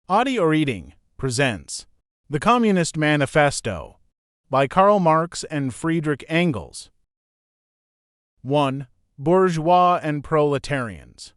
Audio Reading presents The Communist Manifesto by Karl Marx and Friedrich Engels. 1. Bourgeois and Proletarians.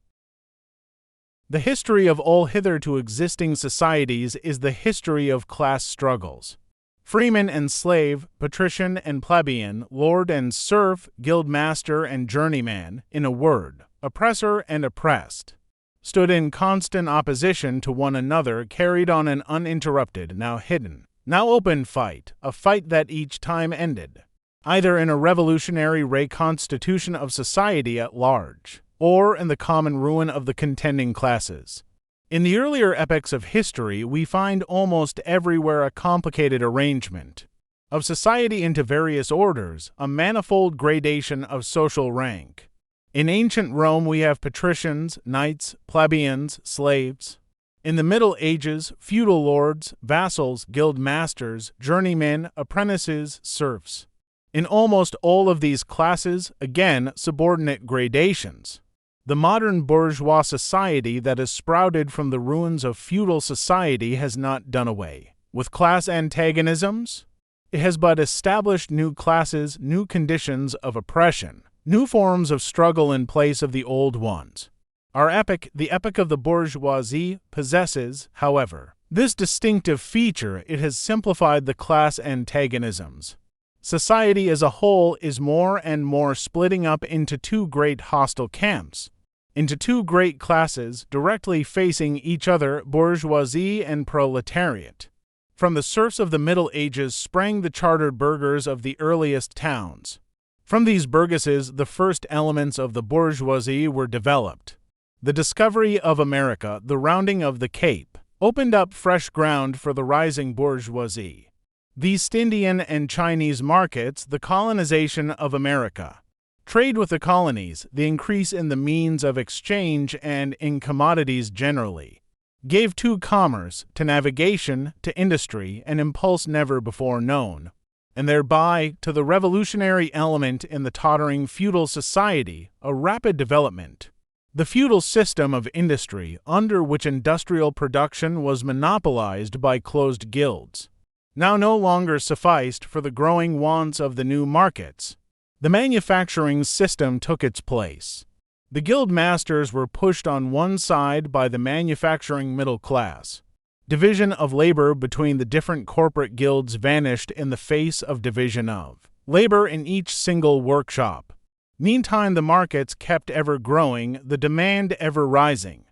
The history of all hitherto existing societies is the history of class struggles. Freeman and slave, patrician and plebeian, lord and serf, guildmaster and journeyman, in a word, oppressor and oppressed, stood in constant opposition to one another, carried on an uninterrupted, now hidden, now open fight, a fight that each time ended, either in a revolutionary reconstitution of society at large, or in the common ruin of the contending classes. In the earlier epochs of history, we find almost everywhere a complicated arrangement of society into various orders, a manifold gradation of social rank. In ancient Rome, we have patricians, knights, plebeians, slaves. In the Middle Ages, feudal lords, vassals, guild masters, journeymen, apprentices, serfs. In almost all of these classes, again, subordinate gradations. The modern bourgeois society that has sprouted from the ruins of feudal society has not done away with class antagonisms. It has but established new classes, new conditions of oppression, new forms of struggle in place of the old ones. Our epoch, the epoch of the bourgeoisie, possesses, however, this distinctive feature: it has simplified the class antagonisms. Society as a whole is more and more splitting up into two great hostile camps, into two great classes directly facing each other, bourgeoisie and proletariat. From the serfs of the Middle Ages sprang the chartered burghers of the earliest towns. From these burgesses, the first elements of the bourgeoisie were developed. The discovery of America, the rounding of the Cape, opened up fresh ground for the rising bourgeoisie. The East Indian and Chinese markets, the colonization of America, trade with the colonies, the increase in the means of exchange and in commodities generally, gave to commerce, to navigation, to industry, an impulse never before known, and thereby to the revolutionary element in the tottering feudal society, a rapid development. The feudal system of industry, under which industrial production was monopolized by closed guilds, now no longer sufficed for the growing wants of the new markets. The manufacturing system took its place. The guild masters were pushed on one side by the manufacturing middle class. Division of labor between the different corporate guilds vanished in the face of division of labor in each single workshop. Meantime, the markets kept ever growing, the demand ever rising.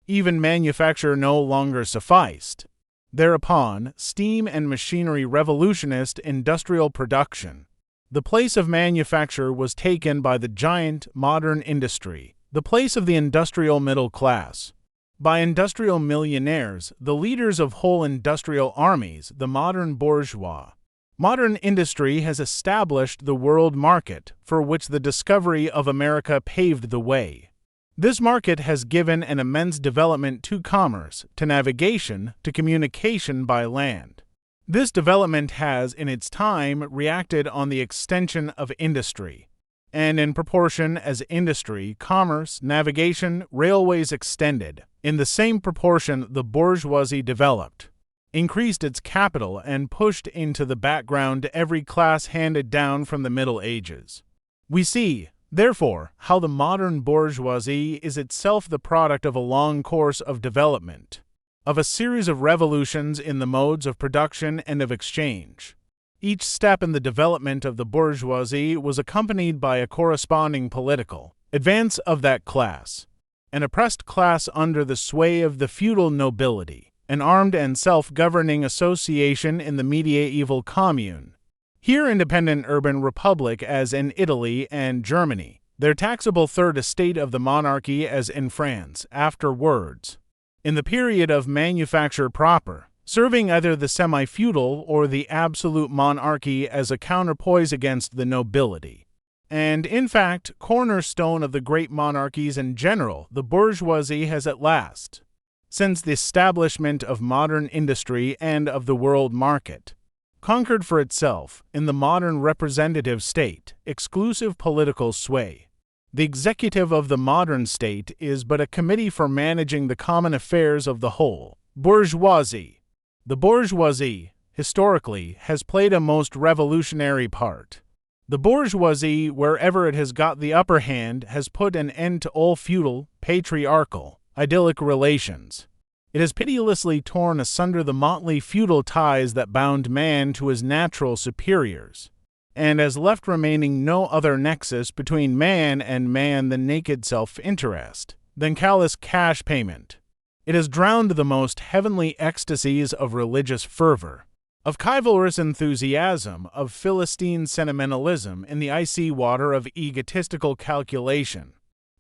Even manufacture no longer sufficed. Thereupon, steam and machinery revolutionized industrial production. The place of manufacture was taken by the giant modern industry, the place of the industrial middle class, by industrial millionaires, the leaders of whole industrial armies, the modern bourgeois. Modern industry has established the world market, for which the discovery of America paved the way. This market has given an immense development to commerce, to navigation, to communication by land. This development has, in its time, reacted on the extension of industry, and in proportion as industry, commerce, navigation, railways extended, in the same proportion the bourgeoisie developed, increased its capital, and pushed into the background every class handed down from the Middle Ages. We see, therefore, how the modern bourgeoisie is itself the product of a long course of development, of a series of revolutions in the modes of production and of exchange. Each step in the development of the bourgeoisie was accompanied by a corresponding political advance of that class. An oppressed class under the sway of the feudal nobility, an armed and self-governing association in the medieval commune, here independent urban republic as in Italy and Germany, their taxable third estate of the monarchy as in France, afterwards, in the period of manufacture proper, serving either the semi-feudal or the absolute monarchy as a counterpoise against the nobility. And, in fact, cornerstone of the great monarchies in general, the bourgeoisie has at last, since the establishment of modern industry and of the world market, conquered for itself, in the modern representative state, exclusive political sway. The executive of the modern state is but a committee for managing the common affairs of the whole. Bourgeoisie. The bourgeoisie, historically, has played a most revolutionary part. The bourgeoisie, wherever it has got the upper hand, has put an end to all feudal, patriarchal, idyllic relations. It has pitilessly torn asunder the motley feudal ties that bound man to his natural superiors, and has left remaining no other nexus between man and man than naked self-interest, than callous cash payment. It has drowned the most heavenly ecstasies of religious fervor, of chivalrous enthusiasm, of Philistine sentimentalism in the icy water of egotistical calculation.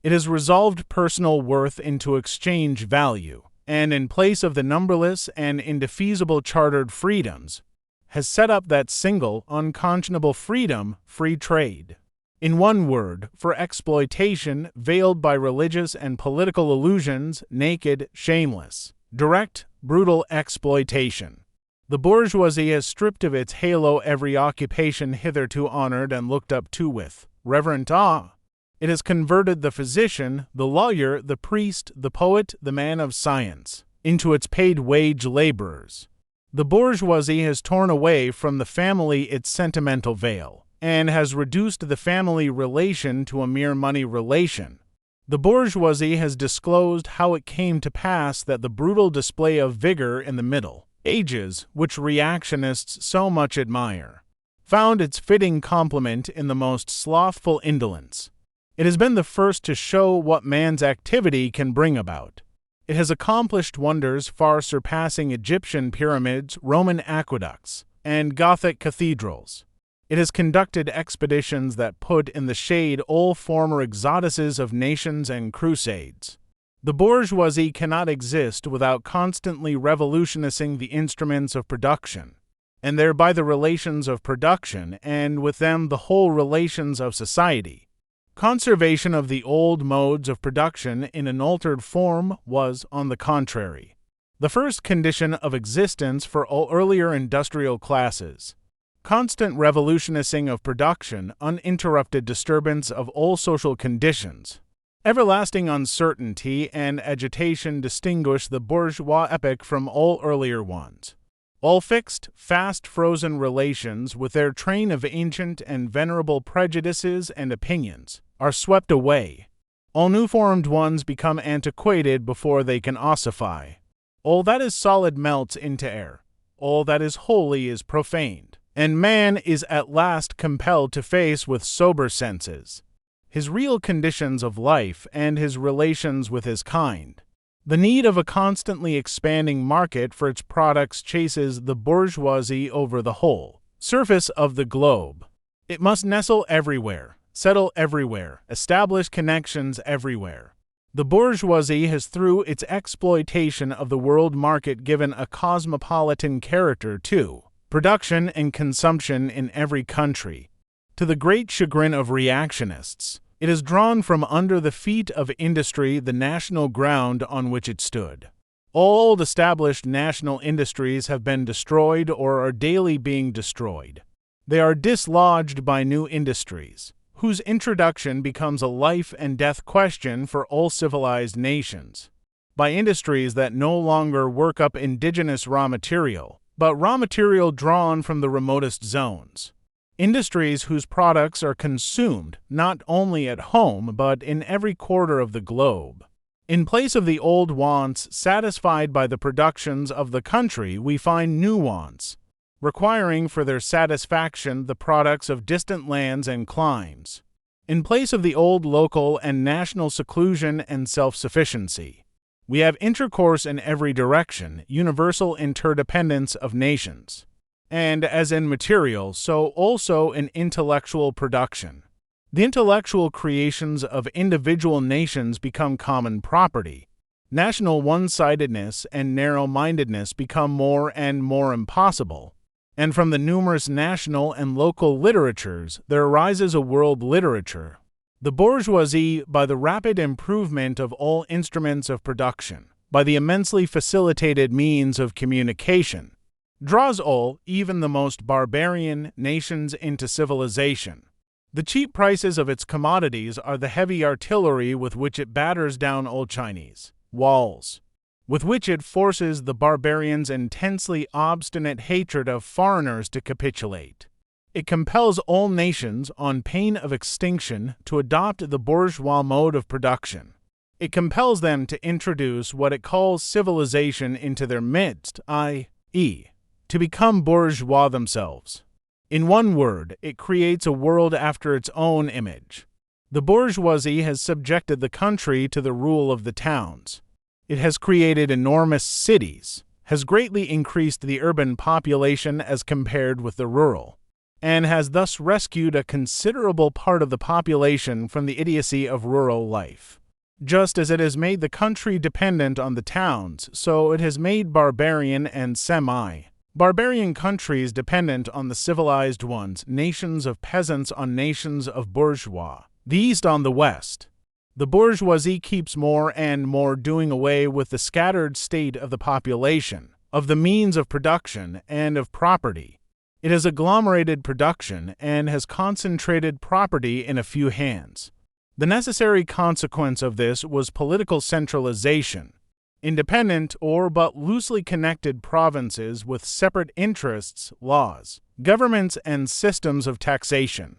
It has resolved personal worth into exchange value, and in place of the numberless and indefeasible chartered freedoms, has set up that single, unconscionable freedom, free trade. In one word, for exploitation veiled by religious and political illusions, naked, shameless, direct, brutal exploitation. The bourgeoisie has stripped of its halo every occupation hitherto honored and looked up to with reverent awe. It has converted the physician, the lawyer, the priest, the poet, the man of science, into its paid-wage laborers. The bourgeoisie has torn away from the family its sentimental veil, and has reduced the family relation to a mere money relation. The bourgeoisie has disclosed how it came to pass that the brutal display of vigor in the Middle Ages, which reactionists so much admire, found its fitting complement in the most slothful indolence. It has been the first to show what man's activity can bring about. It has accomplished wonders far surpassing Egyptian pyramids, Roman aqueducts, and Gothic cathedrals. It has conducted expeditions that put in the shade all former exoduses of nations and crusades. The bourgeoisie cannot exist without constantly revolutionizing the instruments of production, and thereby the relations of production, and with them the whole relations of society. Conservation of the old modes of production in an altered form was, on the contrary, the first condition of existence for all earlier industrial classes. Constant revolutionizing of production, uninterrupted disturbance of all social conditions, everlasting uncertainty and agitation distinguish the bourgeois epoch from all earlier ones. All fixed, fast-frozen relations, with their train of ancient and venerable prejudices and opinions, are swept away. All new-formed ones become antiquated before they can ossify. All that is solid melts into air. All that is holy is profaned. And man is at last compelled to face with sober senses his real conditions of life and his relations with his kind. The need of a constantly expanding market for its products chases the bourgeoisie over the whole surface of the globe. It must nestle everywhere, settle everywhere, establish connections everywhere. The bourgeoisie has, through its exploitation of the world market, given a cosmopolitan character to production and consumption in every country. To the great chagrin of reactionists, it has drawn from under the feet of industry the national ground on which it stood. All old established national industries have been destroyed or are daily being destroyed. They are dislodged by new industries, whose introduction becomes a life and death question for all civilized nations. By industries that no longer work up indigenous raw material, but raw material drawn from the remotest zones. Industries whose products are consumed not only at home but in every quarter of the globe. In place of the old wants satisfied by the productions of the country, we find new wants, requiring for their satisfaction the products of distant lands and climes. In place of the old local and national seclusion and self-sufficiency, we have intercourse in every direction, universal interdependence of nations. And as in material, so also in intellectual production. The intellectual creations of individual nations become common property. National one-sidedness and narrow-mindedness become more and more impossible. And from the numerous national and local literatures, there arises a world literature. The bourgeoisie, by the rapid improvement of all instruments of production, by the immensely facilitated means of communication, draws all, even the most barbarian, nations into civilization. The cheap prices of its commodities are the heavy artillery with which it batters down old Chinese walls. with which it forces the barbarians' intensely obstinate hatred of foreigners to capitulate. It compels all nations, on pain of extinction, to adopt the bourgeois mode of production. It compels them to introduce what it calls civilization into their midst, i.e., to become bourgeois themselves. In one word, it creates a world after its own image. The bourgeoisie has subjected the country to the rule of the towns. It has created enormous cities, has greatly increased the urban population as compared with the rural, and has thus rescued a considerable part of the population from the idiocy of rural life. Just as it has made the country dependent on the towns, so it has made barbarian and semi-barbarian countries dependent on the civilized ones, nations of peasants on nations of bourgeois, the East on the West. The bourgeoisie keeps more and more doing away with the scattered state of the population, of the means of production, and of property. It has agglomerated production and has concentrated property in a few hands. The necessary consequence of this was political centralization. Independent or but loosely connected provinces with separate interests, laws, governments, and systems of taxation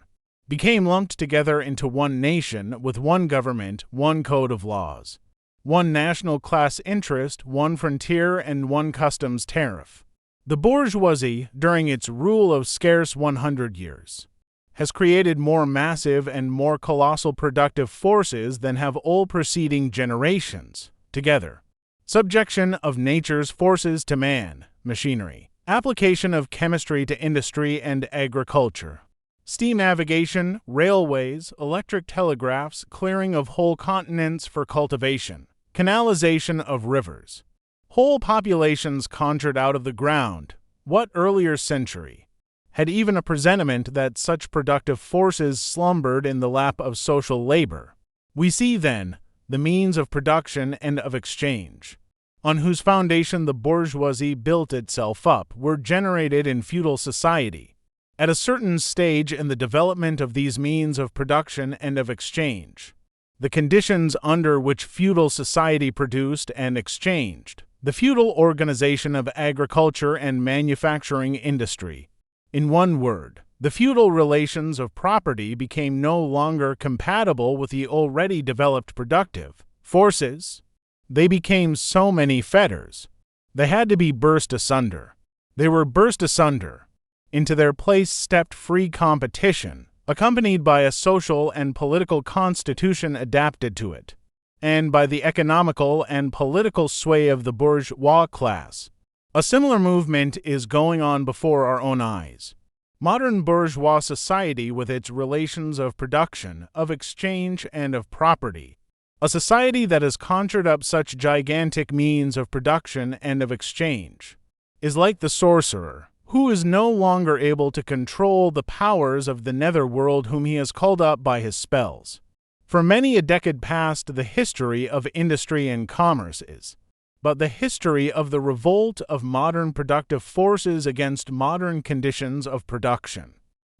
became lumped together into one nation with one government, one code of laws, one national class interest, one frontier, and one customs tariff. The bourgeoisie, during its rule of scarce 100 years, has created more massive and more colossal productive forces than have all preceding generations together. Subjection of nature's forces to man, machinery, application of chemistry to industry and agriculture, steam navigation, railways, electric telegraphs, clearing of whole continents for cultivation, canalization of rivers, whole populations conjured out of the ground. What earlier century had even a presentiment that such productive forces slumbered in the lap of social labor? We see, then, the means of production and of exchange, on whose foundation the bourgeoisie built itself up, were generated in feudal society. At a certain stage in the development of these means of production and of exchange, the conditions under which feudal society produced and exchanged, the feudal organization of agriculture and manufacturing industry, in one word, the feudal relations of property became no longer compatible with the already developed productive forces. They became so many fetters. They had to be burst asunder. They were burst asunder. Into their place stepped free competition, accompanied by a social and political constitution adapted to it, and by the economical and political sway of the bourgeois class. A similar movement is going on before our own eyes. Modern bourgeois society, with its relations of production, of exchange, and of property, a society that has conjured up such gigantic means of production and of exchange, is like the sorcerer, who is no longer able to control the powers of the netherworld whom he has called up by his spells. For many a decade past, the history of industry and commerce is but the history of the revolt of modern productive forces against modern conditions of production,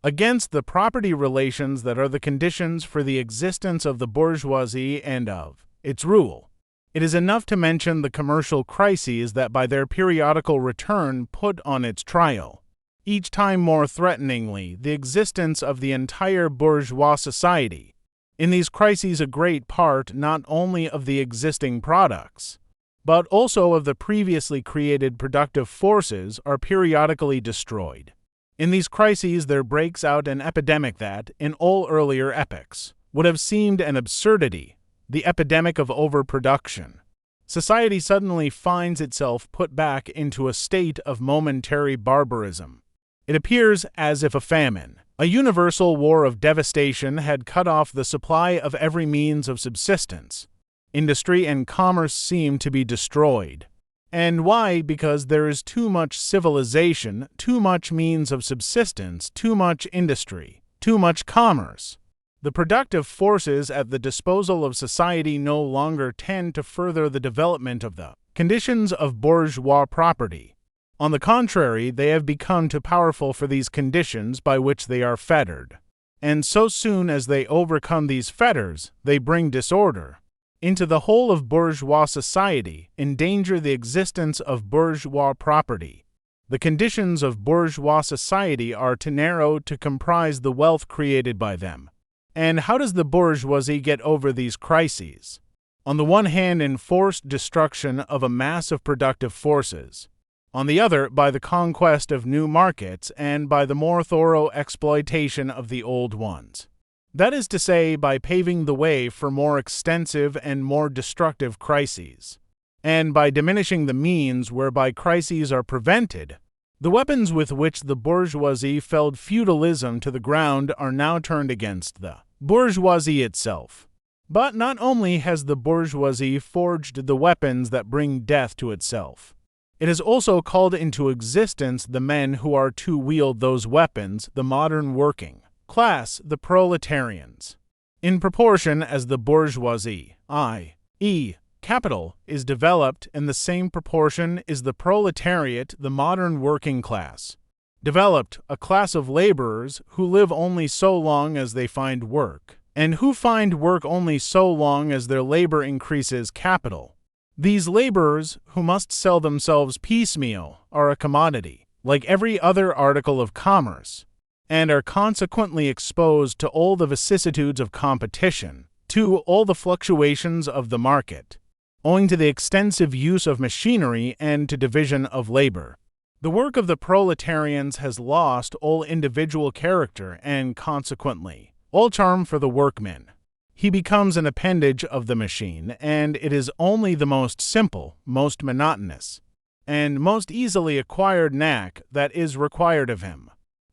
against the property relations that are the conditions for the existence of the bourgeoisie and of its rule. It is enough to mention the commercial crises that by their periodical return put on its trial, each time more threateningly, the existence of the entire bourgeois society. In these crises a great part not only of the existing products, but also of the previously created productive forces are periodically destroyed. In these crises there breaks out an epidemic that, in all earlier epochs, would have seemed an absurdity, the epidemic of overproduction. Society suddenly finds itself put back into a state of momentary barbarism. It appears as if a famine, a universal war of devastation, had cut off the supply of every means of subsistence. Industry and commerce seem to be destroyed. And why? Because there is too much civilization, too much means of subsistence, too much industry, too much commerce. The productive forces at the disposal of society no longer tend to further the development of the conditions of bourgeois property. On the contrary, they have become too powerful for these conditions by which they are fettered. And so soon as they overcome these fetters, they bring disorder. into the whole of bourgeois society, endanger the existence of bourgeois property. The conditions of bourgeois society are to narrow to comprise the wealth created by them. And how does the bourgeoisie get over these crises? On the one hand, in forced destruction of a mass of productive forces. On the other, by the conquest of new markets and by the more thorough exploitation of the old ones. That is to say, by paving the way for more extensive and more destructive crises, and by diminishing the means whereby crises are prevented. The weapons with which the bourgeoisie felled feudalism to the ground are now turned against the bourgeoisie itself. But not only has the bourgeoisie forged the weapons that bring death to itself, it has also called into existence the men who are to wield those weapons, the modern working class, the proletarians. In proportion as the bourgeoisie, i.e., capital, is developed, in the same proportion is the proletariat, the modern working class, developed, a class of laborers who live only so long as they find work, and who find work only so long as their labor increases capital. These laborers, who must sell themselves piecemeal, are a commodity, like every other article of commerce, and are consequently exposed to all the vicissitudes of competition, to all the fluctuations of the market, owing to the extensive use of machinery and to division of labor. The work of the proletarians has lost all individual character and, consequently, all charm for the workman. He becomes an appendage of the machine, and it is only the most simple, most monotonous, and most easily acquired knack that is required of him.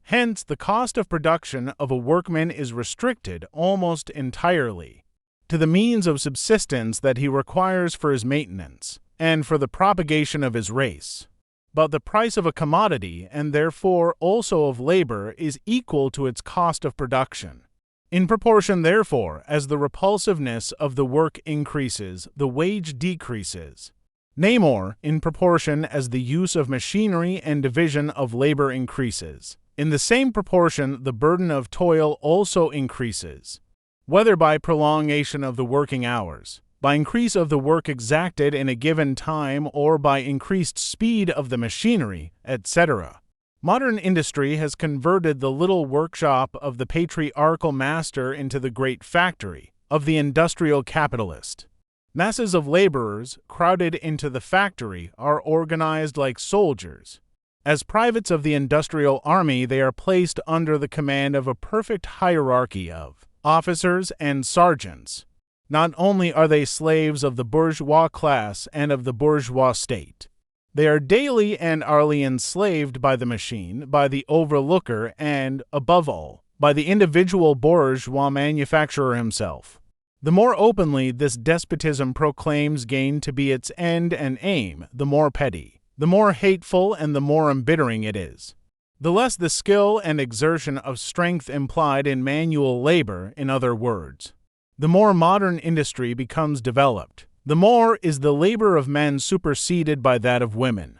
Hence, the cost of production of a workman is restricted almost entirely to the means of subsistence that he requires for his maintenance and for the propagation of his race. But the price of a commodity, and therefore also of labor, is equal to its cost of production. In proportion, therefore, as the repulsiveness of the work increases, the wage decreases. Nay more, in proportion as the use of machinery and division of labor increases, in the same proportion the burden of toil also increases, whether by prolongation of the working hours, by increase of the work exacted in a given time, or by increased speed of the machinery, etc. Modern industry has converted the little workshop of the patriarchal master into the great factory of the industrial capitalist. Masses of laborers, crowded into the factory, are organized like soldiers. As privates of the industrial army, they are placed under the command of a perfect hierarchy of officers and sergeants. Not only are they slaves of the bourgeois class and of the bourgeois state, they are daily and hourly enslaved by the machine, by the overlooker, and, above all, by the individual bourgeois manufacturer himself. The more openly this despotism proclaims gain to be its end and aim, the more petty, the more hateful, and the more embittering it is. The less the skill and exertion of strength implied in manual labor, in other words, the more modern industry becomes developed, the more is the labor of men superseded by that of women.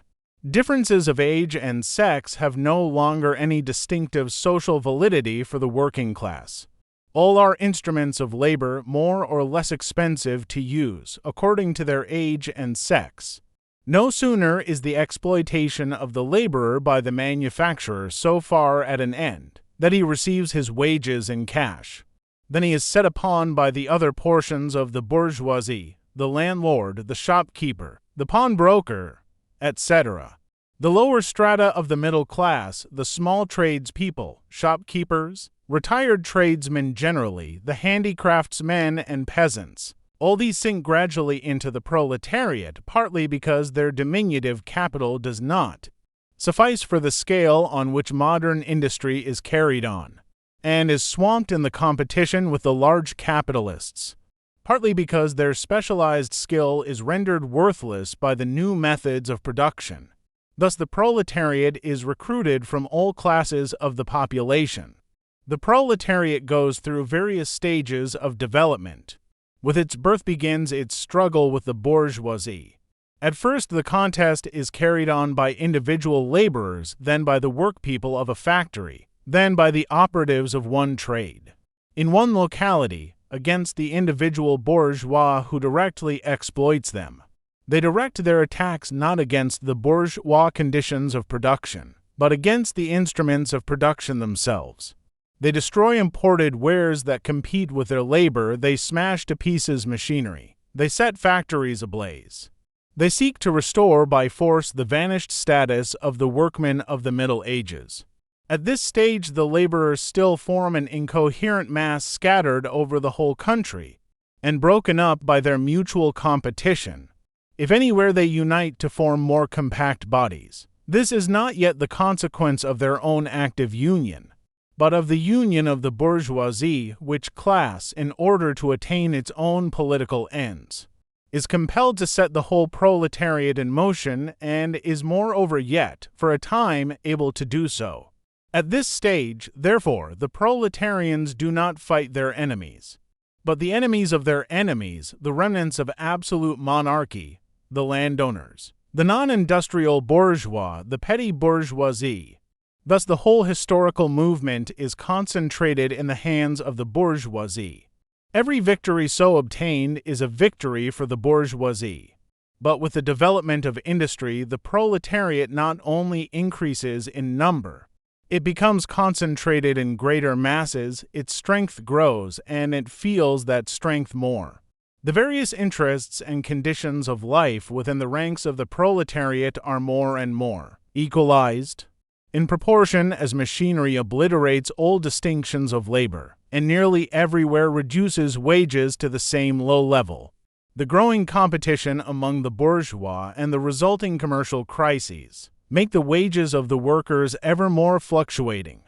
Differences of age and sex have no longer any distinctive social validity for the working class. All are instruments of labor, more or less expensive to use, according to their age and sex. No sooner is the exploitation of the laborer by the manufacturer so far at an end that he receives his wages in cash, than he is set upon by the other portions of the bourgeoisie, the landlord, the shopkeeper, the pawnbroker, etc. The lower strata of the middle class, the small tradespeople, shopkeepers, retired tradesmen generally, the handicraftsmen and peasants, all these sink gradually into the proletariat, partly because their diminutive capital does not suffice for the scale on which modern industry is carried on, and is swamped in the competition with the large capitalists, partly because their specialized skill is rendered worthless by the new methods of production. Thus the proletariat is recruited from all classes of the population. The proletariat goes through various stages of development. With its birth begins its struggle with the bourgeoisie. At first, the contest is carried on by individual laborers, then by the workpeople of a factory, then by the operatives of one trade. In one locality, against the individual bourgeois who directly exploits them. They direct their attacks not against the bourgeois conditions of production, but against the instruments of production themselves. They destroy imported wares that compete with their labor, they smash to pieces machinery, they set factories ablaze. They seek to restore by force the vanished status of the workmen of the Middle Ages. At this stage, the laborers still form an incoherent mass scattered over the whole country, and broken up by their mutual competition. If anywhere they unite to form more compact bodies, this is not yet the consequence of their own active union, but of the union of the bourgeoisie, which class, in order to attain its own political ends, is compelled to set the whole proletariat in motion, and is moreover yet, for a time, able to do so. At this stage, therefore, the proletarians do not fight their enemies, but the enemies of their enemies, the remnants of absolute monarchy, the landowners, the non-industrial bourgeois, the petty bourgeoisie. Thus the whole historical movement is concentrated in the hands of the bourgeoisie. Every victory so obtained is a victory for the bourgeoisie. But with the development of industry, the proletariat not only increases in number, it becomes concentrated in greater masses, its strength grows, and it feels that strength more. The various interests and conditions of life within the ranks of the proletariat are more and more equalized, in proportion as machinery obliterates old distinctions of labor, and nearly everywhere reduces wages to the same low level. The growing competition among the bourgeois and the resulting commercial crises make the wages of the workers ever more fluctuating.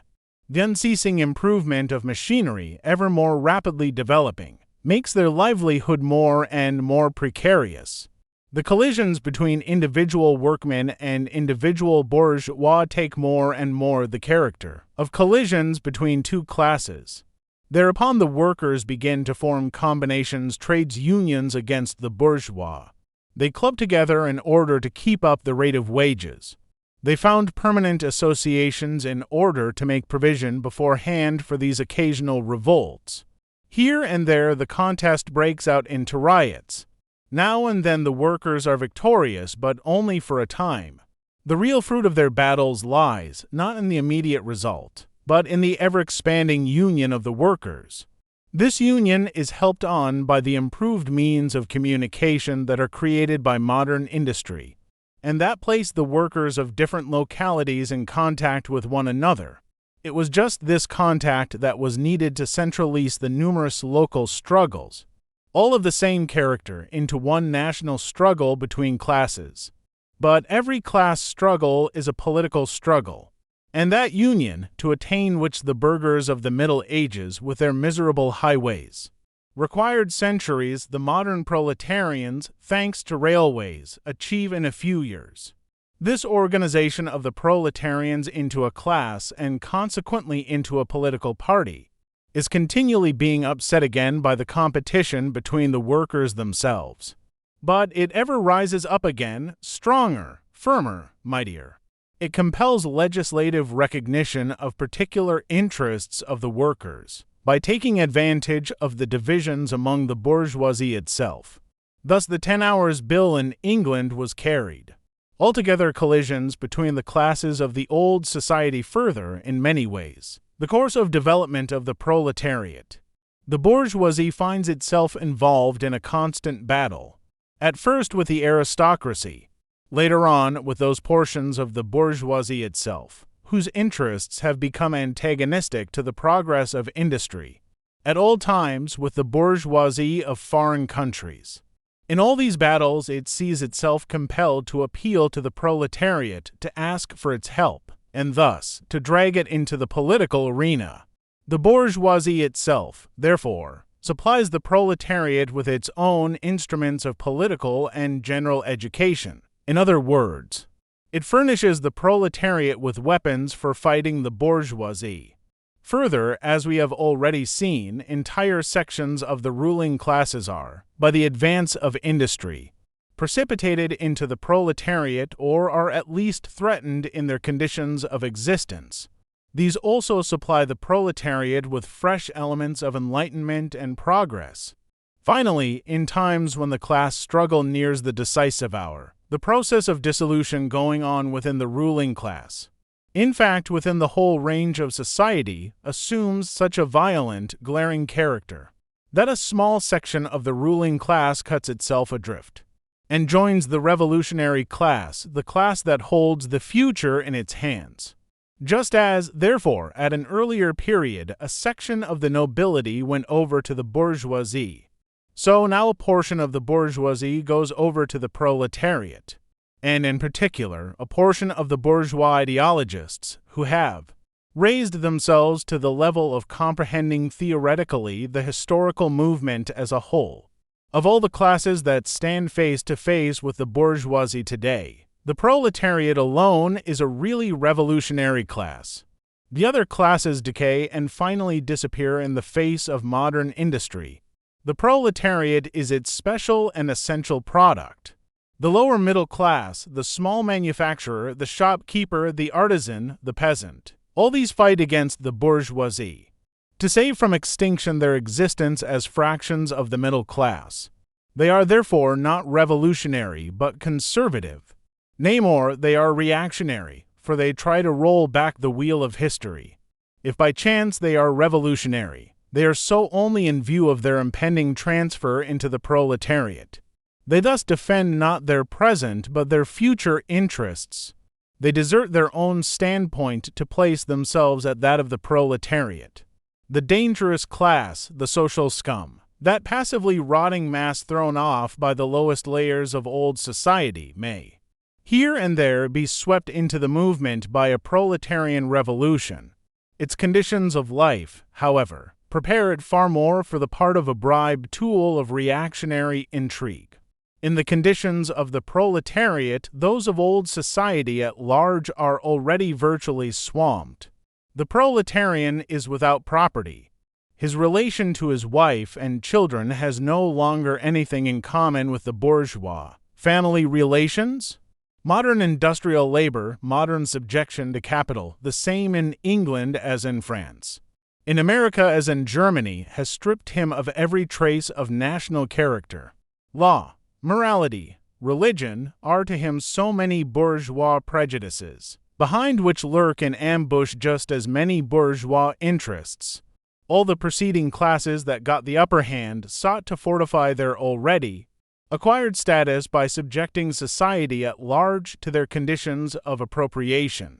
The unceasing improvement of machinery, ever more rapidly developing, makes their livelihood more and more precarious. The collisions between individual workmen and individual bourgeois take more and more the character of collisions between two classes. Thereupon the workers begin to form combinations, trades unions against the bourgeois. They club together in order to keep up the rate of wages. They found permanent associations in order to make provision beforehand for these occasional revolts. Here and there the contest breaks out into riots. Now and then the workers are victorious, but only for a time. The real fruit of their battles lies not in the immediate result, but in the ever-expanding union of the workers. This union is helped on by the improved means of communication that are created by modern industry, and that place the workers of different localities in contact with one another. It was just this contact that was needed to centralize the numerous local struggles, all of the same character, into one national struggle between classes. But every class struggle is a political struggle, and that union, to attain which the burghers of the Middle Ages, with their miserable highways, required centuries, the modern proletarians, thanks to railways, achieve in a few years. This organization of the proletarians into a class, and consequently into a political party, is continually being upset again by the competition between the workers themselves. But it ever rises up again, stronger, firmer, mightier. It compels legislative recognition of particular interests of the workers, by taking advantage of the divisions among the bourgeoisie itself. Thus the 10 Hours Bill in England was carried. Altogether, collisions between the classes of the old society further, in many ways, the course of development of the proletariat. The bourgeoisie finds itself involved in a constant battle, at first with the aristocracy, later on with those portions of the bourgeoisie itself, whose interests have become antagonistic to the progress of industry, at all times with the bourgeoisie of foreign countries. In all these battles it sees itself compelled to appeal to the proletariat to ask for its help, and thus to drag it into the political arena. The bourgeoisie itself, therefore, supplies the proletariat with its own instruments of political and general education. In other words, it furnishes the proletariat with weapons for fighting the bourgeoisie. Further, as we have already seen, entire sections of the ruling classes are, by the advance of industry, precipitated into the proletariat, or are at least threatened in their conditions of existence. These also supply the proletariat with fresh elements of enlightenment and progress. Finally, in times when the class struggle nears the decisive hour, the process of dissolution going on within the ruling class, in fact within the whole range of society, assumes such a violent, glaring character, that a small section of the ruling class cuts itself adrift, and joins the revolutionary class, the class that holds the future in its hands. Just as, therefore, at an earlier period, a section of the nobility went over to the bourgeoisie, so now a portion of the bourgeoisie goes over to the proletariat, and in particular, a portion of the bourgeois ideologists who have raised themselves to the level of comprehending theoretically the historical movement as a whole. Of all the classes that stand face to face with the bourgeoisie today, the proletariat alone is a really revolutionary class. The other classes decay and finally disappear in the face of modern industry. The proletariat is its special and essential product. The lower middle class, the small manufacturer, the shopkeeper, the artisan, the peasant, all these fight against the bourgeoisie to save from extinction their existence as fractions of the middle class. They are therefore not revolutionary but conservative. Nay more, they are reactionary, for they try to roll back the wheel of history. If by chance they are revolutionary, they are so only in view of their impending transfer into the proletariat. They thus defend not their present but their future interests. They desert their own standpoint to place themselves at that of the proletariat, the dangerous class, the social scum, that passively rotting mass thrown off by the lowest layers of old society may, here and there, be swept into the movement by a proletarian revolution. Its conditions of life, however, prepare it far more for the part of a bribed tool of reactionary intrigue. In the conditions of the proletariat, those of old society at large are already virtually swamped. The proletarian is without property. His relation to his wife and children has no longer anything in common with the bourgeois. Family relations? Modern industrial labor, modern subjection to capital, the same in England as in France, in America as in Germany, has stripped him of every trace of national character. Law, morality, religion are to him so many bourgeois prejudices, behind which lurk in ambush just as many bourgeois interests. All the preceding classes that got the upper hand sought to fortify their already acquired status by subjecting society at large to their conditions of appropriation.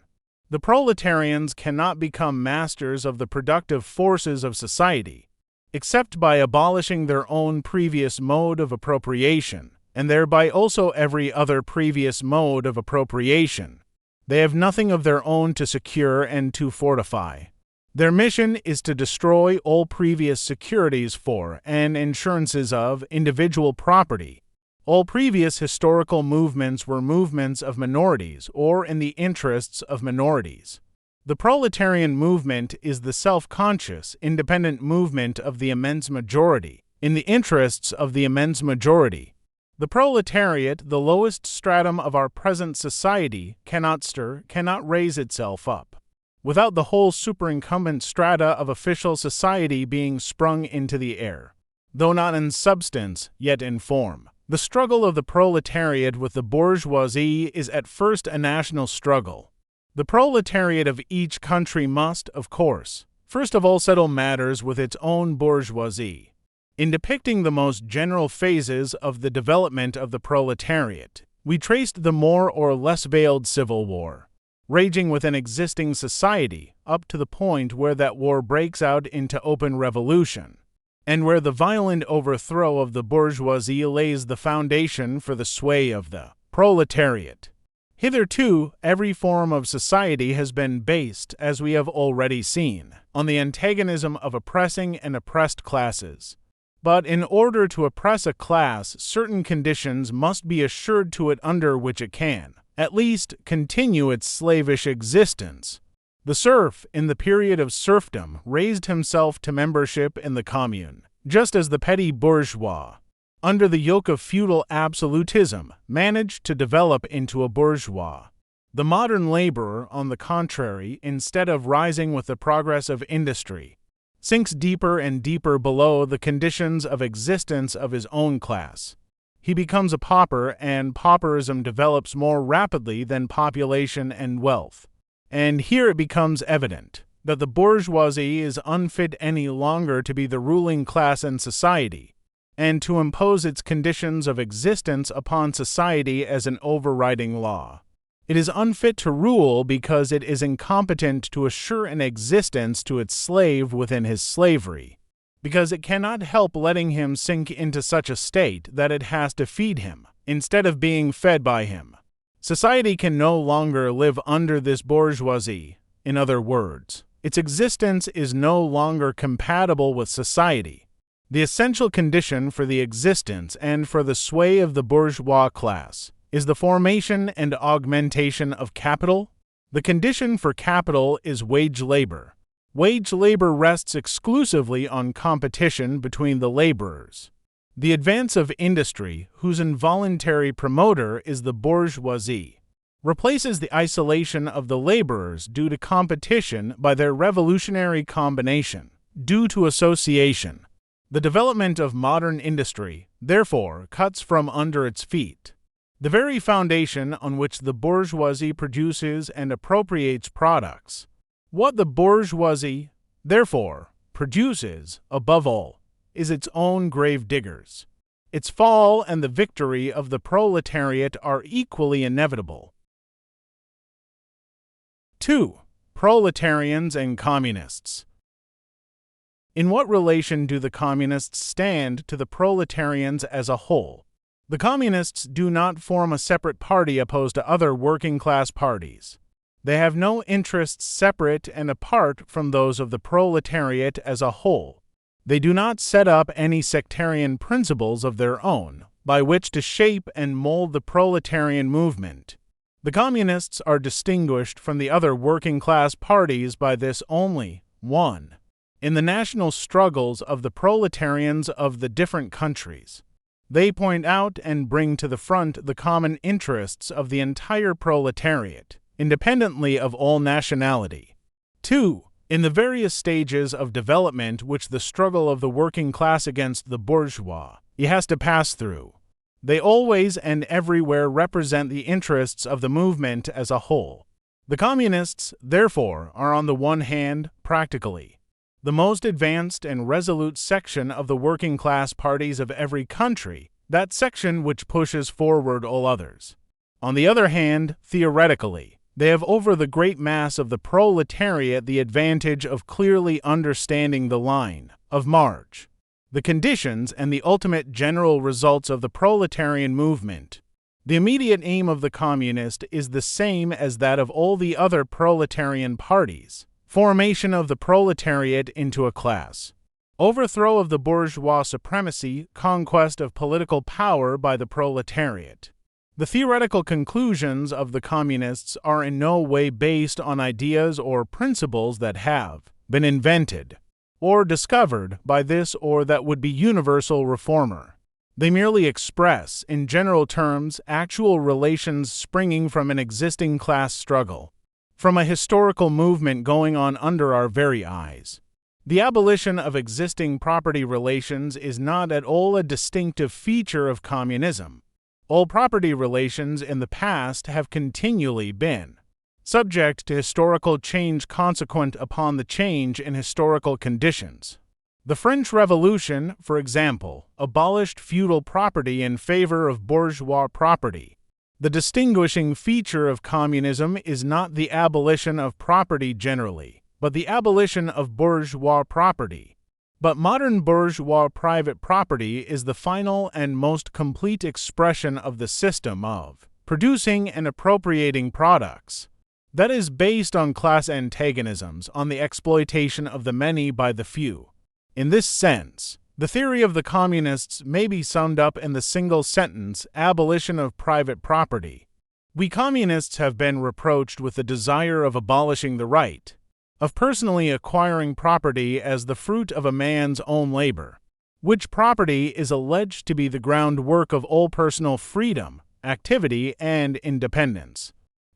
The proletarians cannot become masters of the productive forces of society, except by abolishing their own previous mode of appropriation, and thereby also every other previous mode of appropriation. They have nothing of their own to secure and to fortify. Their mission is to destroy all previous securities for and insurances of individual property. All previous historical movements were movements of minorities or in the interests of minorities. The proletarian movement is the self-conscious, independent movement of the immense majority, in the interests of the immense majority. The proletariat, the lowest stratum of our present society, cannot stir, cannot raise itself up, without the whole superincumbent strata of official society being sprung into the air, though not in substance, yet in form. The struggle of the proletariat with the bourgeoisie is at first a national struggle. The proletariat of each country must, of course, first of all settle matters with its own bourgeoisie. In depicting the most general phases of the development of the proletariat, we traced the more or less veiled civil war, raging within existing society, up to the point where that war breaks out into open revolution, and where the violent overthrow of the bourgeoisie lays the foundation for the sway of the proletariat. Hitherto, every form of society has been based, as we have already seen, on the antagonism of oppressing and oppressed classes. But in order to oppress a class, certain conditions must be assured to it under which it can, at least, continue its slavish existence. The serf, in the period of serfdom, raised himself to membership in the commune, just as the petty bourgeois, under the yoke of feudal absolutism, managed to develop into a bourgeois. The modern laborer, on the contrary, instead of rising with the progress of industry, sinks deeper and deeper below the conditions of existence of his own class. He becomes a pauper, and pauperism develops more rapidly than population and wealth. And here it becomes evident that the bourgeoisie is unfit any longer to be the ruling class in society, and to impose its conditions of existence upon society as an overriding law. It is unfit to rule because it is incompetent to assure an existence to its slave within his slavery, because it cannot help letting him sink into such a state that it has to feed him, instead of being fed by him. Society can no longer live under this bourgeoisie. In other words, its existence is no longer compatible with society. The essential condition for the existence and for the sway of the bourgeois class is the formation and augmentation of capital. The condition for capital is wage labor. Wage labor rests exclusively on competition between the laborers. The advance of industry, whose involuntary promoter is the bourgeoisie, replaces the isolation of the laborers due to competition by their revolutionary combination, due to association. The development of modern industry, therefore, cuts from under its feet the very foundation on which the bourgeoisie produces and appropriates products. What the bourgeoisie, therefore, produces, above all, is its own grave diggers. Its fall and the victory of the proletariat are equally inevitable. 2. Proletarians and communists. In what relation do the communists stand to the proletarians as a whole? The communists do not form a separate party opposed to other working-class parties. They have no interests separate and apart from those of the proletariat as a whole. They do not set up any sectarian principles of their own by which to shape and mold the proletarian movement. The communists are distinguished from the other working-class parties by this only: 1. In the national struggles of the proletarians of the different countries, they point out and bring to the front the common interests of the entire proletariat, independently of all nationality. 2. In the various stages of development which the struggle of the working class against the bourgeois has to pass through, they always and everywhere represent the interests of the movement as a whole. The communists, therefore, are on the one hand, practically, the most advanced and resolute section of the working class parties of every country, that section which pushes forward all others. On the other hand, theoretically, they have over the great mass of the proletariat the advantage of clearly understanding the line of march, the conditions and the ultimate general results of the proletarian movement. The immediate aim of the communist is the same as that of all the other proletarian parties: formation of the proletariat into a class, overthrow of the bourgeois supremacy, conquest of political power by the proletariat. The theoretical conclusions of the communists are in no way based on ideas or principles that have been invented or discovered by this or that would-be universal reformer. They merely express, in general terms, actual relations springing from an existing class struggle, from a historical movement going on under our very eyes. The abolition of existing property relations is not at all a distinctive feature of communism. All property relations in the past have continually been subject to historical change consequent upon the change in historical conditions. The French Revolution, for example, abolished feudal property in favor of bourgeois property. The distinguishing feature of communism is not the abolition of property generally, but the abolition of bourgeois property. But modern bourgeois private property is the final and most complete expression of the system of producing and appropriating products that is based on class antagonisms, on the exploitation of the many by the few. In this sense, the theory of the communists may be summed up in the single sentence: abolition of private property. We communists have been reproached with the desire of abolishing the right of personally acquiring property as the fruit of a man's own labor, which property is alleged to be the groundwork of all personal freedom, activity, and independence.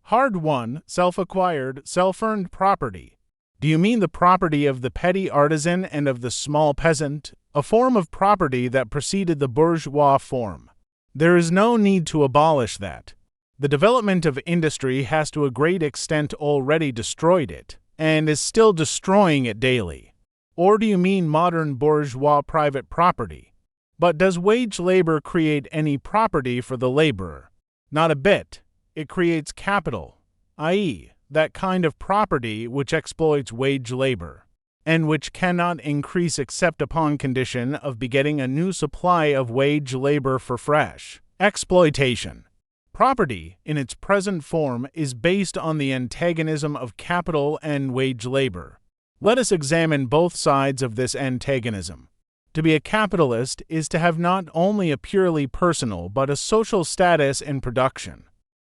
Hard-won, self-acquired, self-earned property. Do you mean the property of the petty artisan and of the small peasant, a form of property that preceded the bourgeois form? There is no need to abolish that. The development of industry has to a great extent already destroyed it, and is still destroying it daily. Or do you mean modern bourgeois private property? But does wage labor create any property for the laborer? Not a bit. It creates capital, i.e., that kind of property which exploits wage labor, and which cannot increase except upon condition of begetting a new supply of wage labor for fresh exploitation. Property, in its present form, is based on the antagonism of capital and wage labor. Let us examine both sides of this antagonism. To be a capitalist is to have not only a purely personal but a social status in production.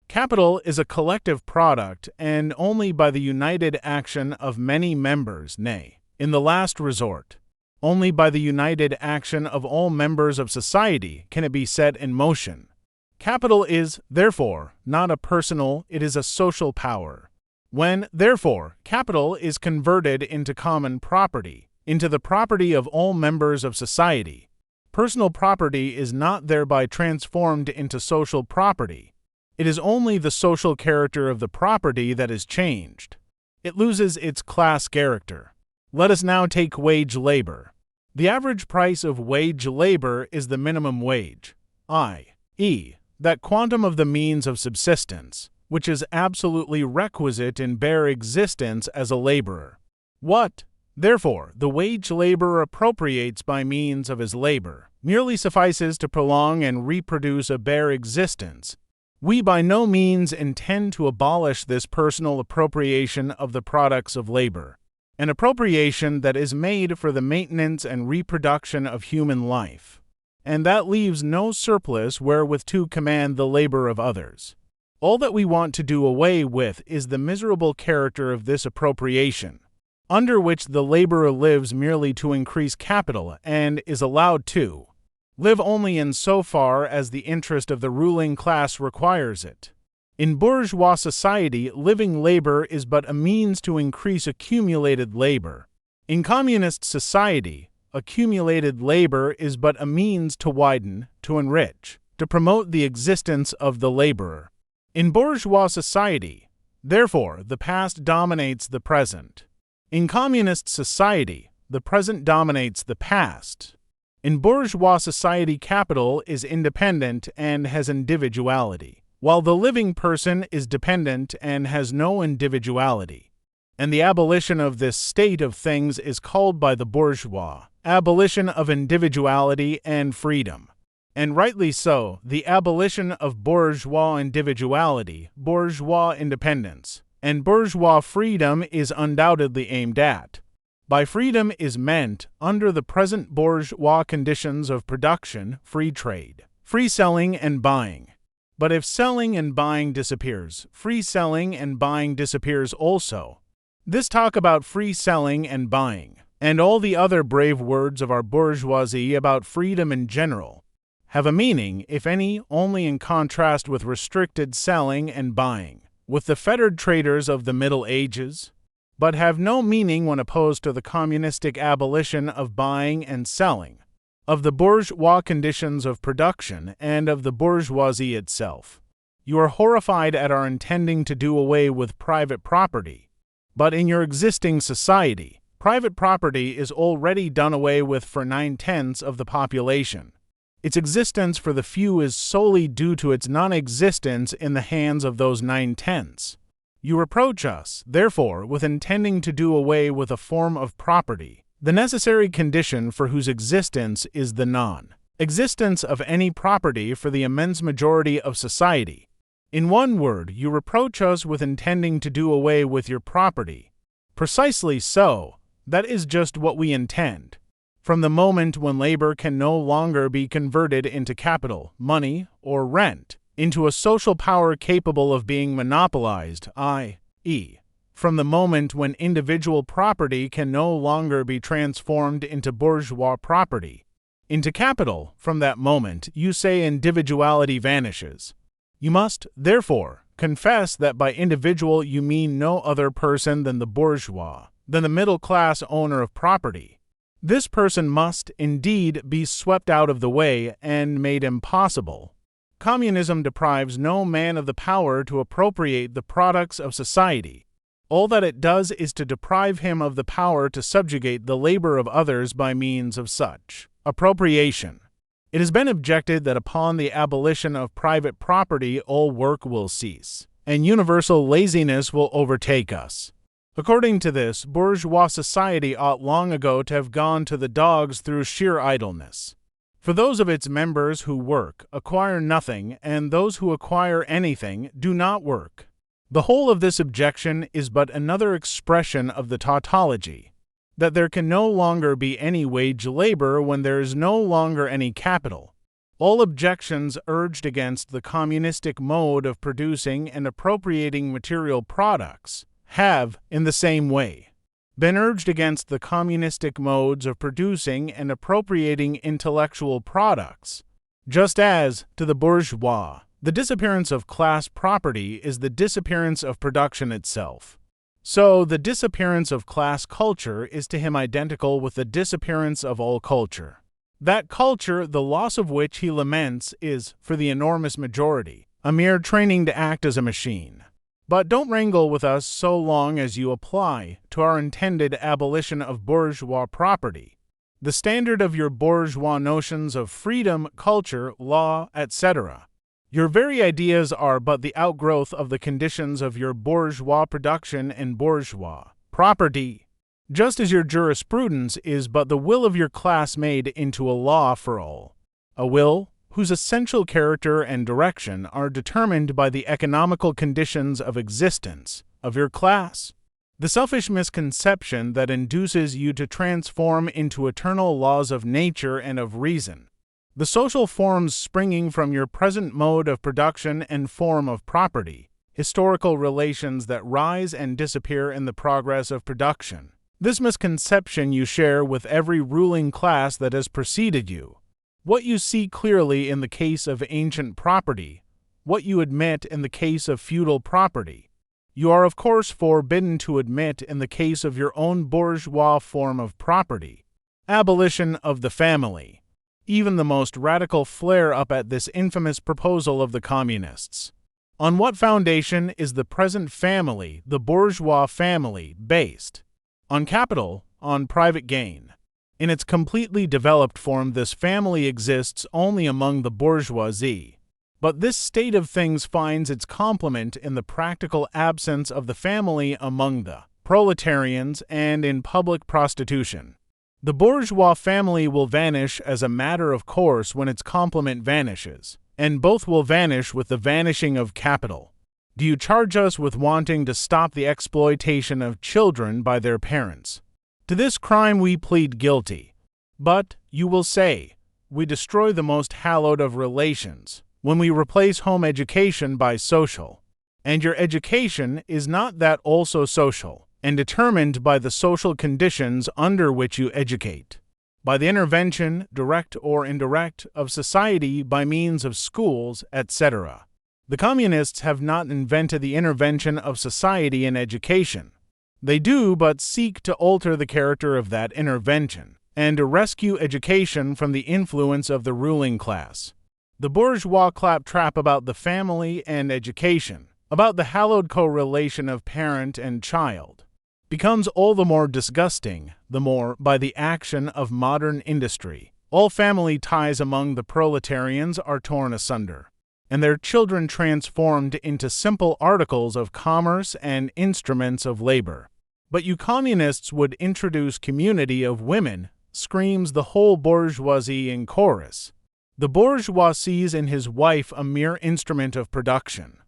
Capital is a collective product, and only by the united action of many members, nay, in the last resort, only by the united action of all members of society can it be set in motion. Capital is, therefore, not a personal, it is a social power. When, therefore, capital is converted into common property, into the property of all members of society, personal property is not thereby transformed into social property. It is only the social character of the property that is changed. It loses its class character. Let us now take wage labor. The average price of wage labor is the minimum wage, i.e., that quantum of the means of subsistence, which is absolutely requisite in bare existence as a laborer. What, therefore, the wage laborer appropriates by means of his labor merely suffices to prolong and reproduce a bare existence. We by no means intend to abolish this personal appropriation of the products of labor, an appropriation that is made for the maintenance and reproduction of human life, and that leaves no surplus wherewith to command the labor of others. All that we want to do away with is the miserable character of this appropriation, under which the laborer lives merely to increase capital and is allowed to live only in so far as the interest of the ruling class requires it. In bourgeois society, living labor is but a means to increase accumulated labor. In communist society, accumulated labor is but a means to widen, to enrich, to promote the existence of the laborer. In bourgeois society, therefore, the past dominates the present. In communist society, the present dominates the past. In bourgeois society, capital is independent and has individuality, while the living person is dependent and has no individuality. And the abolition of this state of things is called by the bourgeois abolition of individuality and freedom. And rightly so, the abolition of bourgeois individuality, bourgeois independence, and bourgeois freedom is undoubtedly aimed at. By freedom is meant, under the present bourgeois conditions of production, free trade, free selling and buying. But if selling and buying disappears, free selling and buying disappears also. This talk about free selling and buying, and all the other brave words of our bourgeoisie about freedom in general, have a meaning, if any, only in contrast with restricted selling and buying, with the fettered traders of the Middle Ages, but have no meaning when opposed to the communistic abolition of buying and selling, of the bourgeois conditions of production, and of the bourgeoisie itself. You are horrified at our intending to do away with private property, but in your existing society, private property is already done away with for 9/10 of the population. Its existence for the few is solely due to its non-existence in the hands of those 9/10. You reproach us, therefore, with intending to do away with a form of property, the necessary condition for whose existence is the non-existence of any property for the immense majority of society. In one word, you reproach us with intending to do away with your property. Precisely so, that is just what we intend. From the moment when labor can no longer be converted into capital, money, or rent, into a social power capable of being monopolized, i.e., from the moment when individual property can no longer be transformed into bourgeois property, into capital, from that moment, you say individuality vanishes. You must, therefore, confess that by individual you mean no other person than the bourgeois, than the middle-class owner of property. This person must, indeed, be swept out of the way and made impossible. Communism deprives no man of the power to appropriate the products of society. All that it does is to deprive him of the power to subjugate the labor of others by means of such appropriation. It has been objected that upon the abolition of private property all work will cease, and universal laziness will overtake us. According to this, bourgeois society ought long ago to have gone to the dogs through sheer idleness. For those of its members who work acquire nothing, and those who acquire anything do not work. The whole of this objection is but another expression of the tautology, that there can no longer be any wage labor when there is no longer any capital. All objections urged against the communistic mode of producing and appropriating material products have, in the same way, been urged against the communistic modes of producing and appropriating intellectual products, just as, to the bourgeois, the disappearance of class property is the disappearance of production itself. So, the disappearance of class culture is to him identical with the disappearance of all culture. That culture, the loss of which he laments, is, for the enormous majority, a mere training to act as a machine. But don't wrangle with us so long as you apply, to our intended abolition of bourgeois property, the standard of your bourgeois notions of freedom, culture, law, etc. Your very ideas are but the outgrowth of the conditions of your bourgeois production and bourgeois property, just as your jurisprudence is but the will of your class made into a law for all, a will whose essential character and direction are determined by the economical conditions of existence of your class. The selfish misconception that induces you to transform into eternal laws of nature and of reason the social forms springing from your present mode of production and form of property, historical relations that rise and disappear in the progress of production. This misconception you share with every ruling class that has preceded you. What you see clearly in the case of ancient property, what you admit in the case of feudal property, you are of course forbidden to admit in the case of your own bourgeois form of property. Abolition of the family. Even the most radical flare up at this infamous proposal of the communists. On what foundation is the present family, the bourgeois family, based? On capital, on private gain. In its completely developed form, this family exists only among the bourgeoisie. But this state of things finds its complement in the practical absence of the family among the proletarians and in public prostitution. The bourgeois family will vanish as a matter of course when its complement vanishes, and both will vanish with the vanishing of capital. Do you charge us with wanting to stop the exploitation of children by their parents? To this crime we plead guilty. But, you will say, we destroy the most hallowed of relations when we replace home education by social. And your education is not that also social, and determined by the social conditions under which you educate, by the intervention, direct or indirect, of society by means of schools, etc. The communists have not invented the intervention of society in education. They do but seek to alter the character of that intervention, and to rescue education from the influence of the ruling class. The bourgeois claptrap about the family and education, about the hallowed correlation of parent and child, becomes all the more disgusting, the more, by the action of modern industry, all family ties among the proletarians are torn asunder, and their children transformed into simple articles of commerce and instruments of labor. But you communists would introduce community of women, screams the whole bourgeoisie in chorus. The bourgeois sees in his wife a mere instrument of production.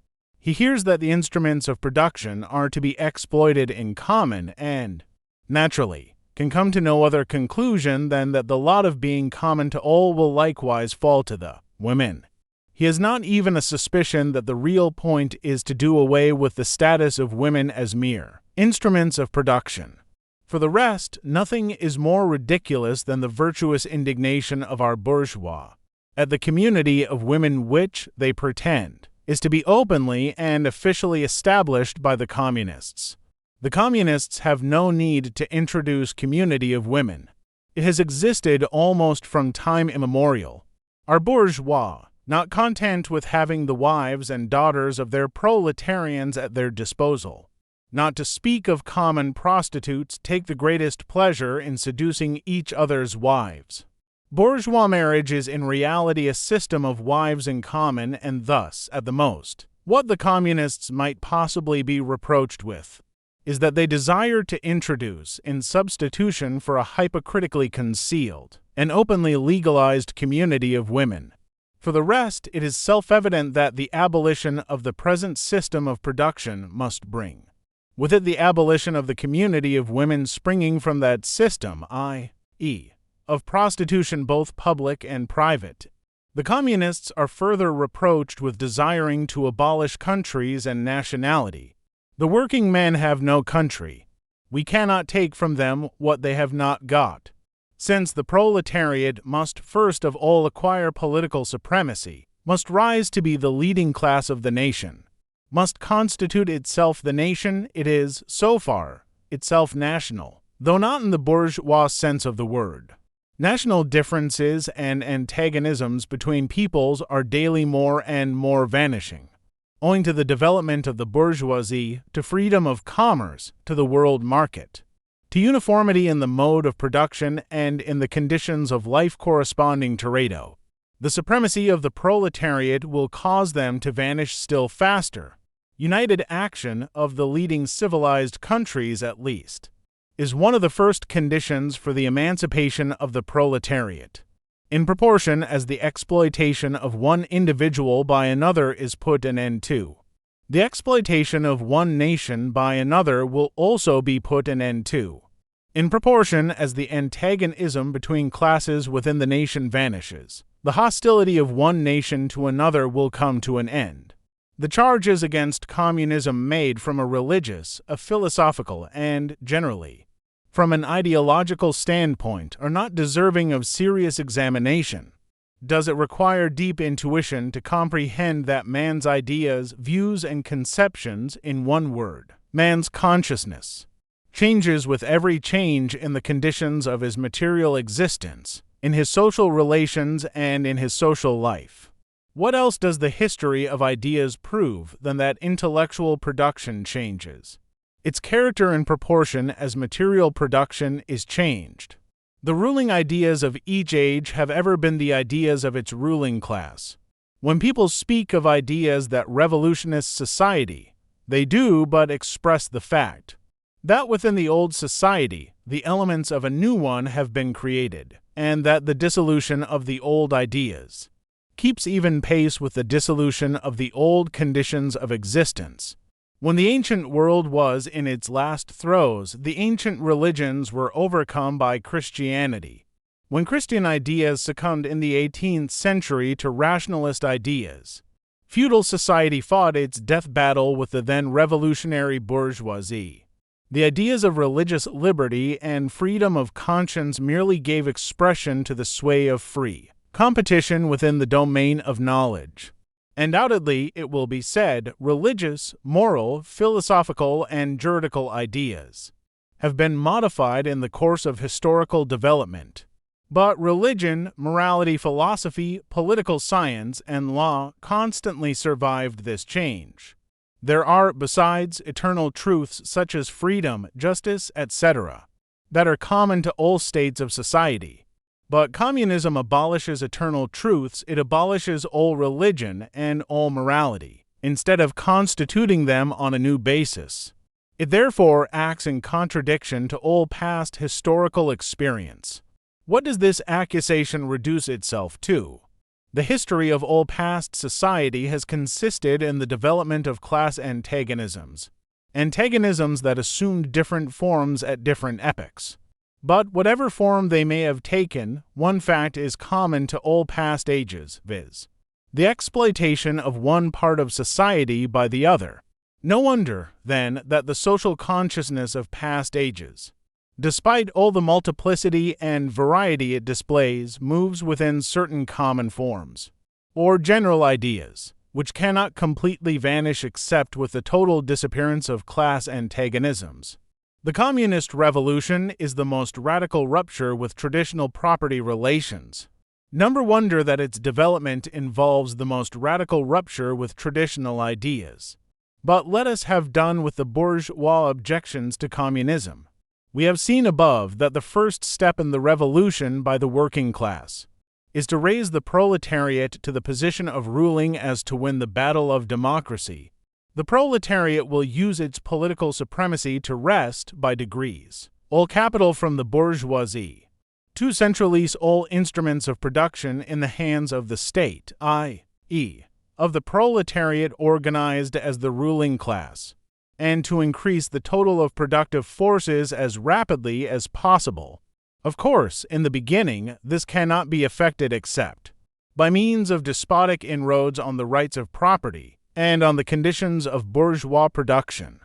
He hears that the instruments of production are to be exploited in common and, naturally, can come to no other conclusion than that the lot of being common to all will likewise fall to the women. He has not even a suspicion that the real point is to do away with the status of women as mere instruments of production. For the rest, nothing is more ridiculous than the virtuous indignation of our bourgeois at the community of women which, they pretend, is to be openly and officially established by the communists. The communists have no need to introduce community of women. It has existed almost from time immemorial. Our bourgeois, not content with having the wives and daughters of their proletarians at their disposal, not to speak of common prostitutes, take the greatest pleasure in seducing each other's wives. Bourgeois marriage is in reality a system of wives in common, and thus, at the most, what the communists might possibly be reproached with is that they desire to introduce, in substitution for a hypocritically concealed and openly legalized community of women. For the rest, it is self-evident that the abolition of the present system of production must bring with it the abolition of the community of women springing from that system, i.e., of prostitution both public and private. The communists are further reproached with desiring to abolish countries and nationality. The working men have no country. We cannot take from them what they have not got. Since the proletariat must first of all acquire political supremacy, must rise to be the leading class of the nation, must constitute itself the nation, it is, so far, itself national, though not in the bourgeois sense of the word. National differences and antagonisms between peoples are daily more and more vanishing, owing to the development of the bourgeoisie, to freedom of commerce, to the world market, to uniformity in the mode of production and in the conditions of life corresponding to Pareto. The supremacy of the proletariat will cause them to vanish still faster. United action of the leading civilized countries, at least, is one of the first conditions for the emancipation of the proletariat, in proportion as the exploitation of one individual by another is put an end to. The exploitation of one nation by another will also be put an end to, in proportion as the antagonism between classes within the nation vanishes. The hostility of one nation to another will come to an end. The charges against communism made from a religious, a philosophical, and, generally, from an ideological standpoint are not deserving of serious examination. Does it require deep intuition to comprehend that man's ideas, views, and conceptions, in one word, man's consciousness, changes with every change in the conditions of his material existence, in his social relations, and in his social life? What else does the history of ideas prove than that intellectual production changes its character in proportion as material production is changed? The ruling ideas of each age have ever been the ideas of its ruling class. When people speak of ideas that revolutionist society, they do but express the fact that within the old society the elements of a new one have been created, and that the dissolution of the old ideas keeps even pace with the dissolution of the old conditions of existence. When the ancient world was in its last throes, the ancient religions were overcome by Christianity. When Christian ideas succumbed in the 18th century to rationalist ideas, feudal society fought its death battle with the then revolutionary bourgeoisie. The ideas of religious liberty and freedom of conscience merely gave expression to the sway of free competition within the domain of knowledge. Undoubtedly, it will be said, religious, moral, philosophical, and juridical ideas have been modified in the course of historical development. But religion, morality, philosophy, political science, and law constantly survived this change. There are, besides, eternal truths such as freedom, justice, etc., that are common to all states of society. But communism abolishes eternal truths, it abolishes all religion and all morality, instead of constituting them on a new basis. It therefore acts in contradiction to all past historical experience. What does this accusation reduce itself to? The history of all past society has consisted in the development of class antagonisms that assumed different forms at different epochs. But whatever form they may have taken, one fact is common to all past ages, viz., the exploitation of one part of society by the other. No wonder, then, that the social consciousness of past ages, despite all the multiplicity and variety it displays, moves within certain common forms, or general ideas, which cannot completely vanish except with the total disappearance of class antagonisms. The communist revolution is the most radical rupture with traditional property relations. No wonder that its development involves the most radical rupture with traditional ideas. But let us have done with the bourgeois objections to communism. We have seen above that the first step in the revolution by the working class is to raise the proletariat to the position of ruling as to win the battle of democracy. The proletariat will use its political supremacy to wrest, by degrees, all capital from the bourgeoisie, to centralize all instruments of production in the hands of the state, i.e., of the proletariat organized as the ruling class, and to increase the total of productive forces as rapidly as possible. Of course, in the beginning, this cannot be effected except by means of despotic inroads on the rights of property and on the conditions of bourgeois production,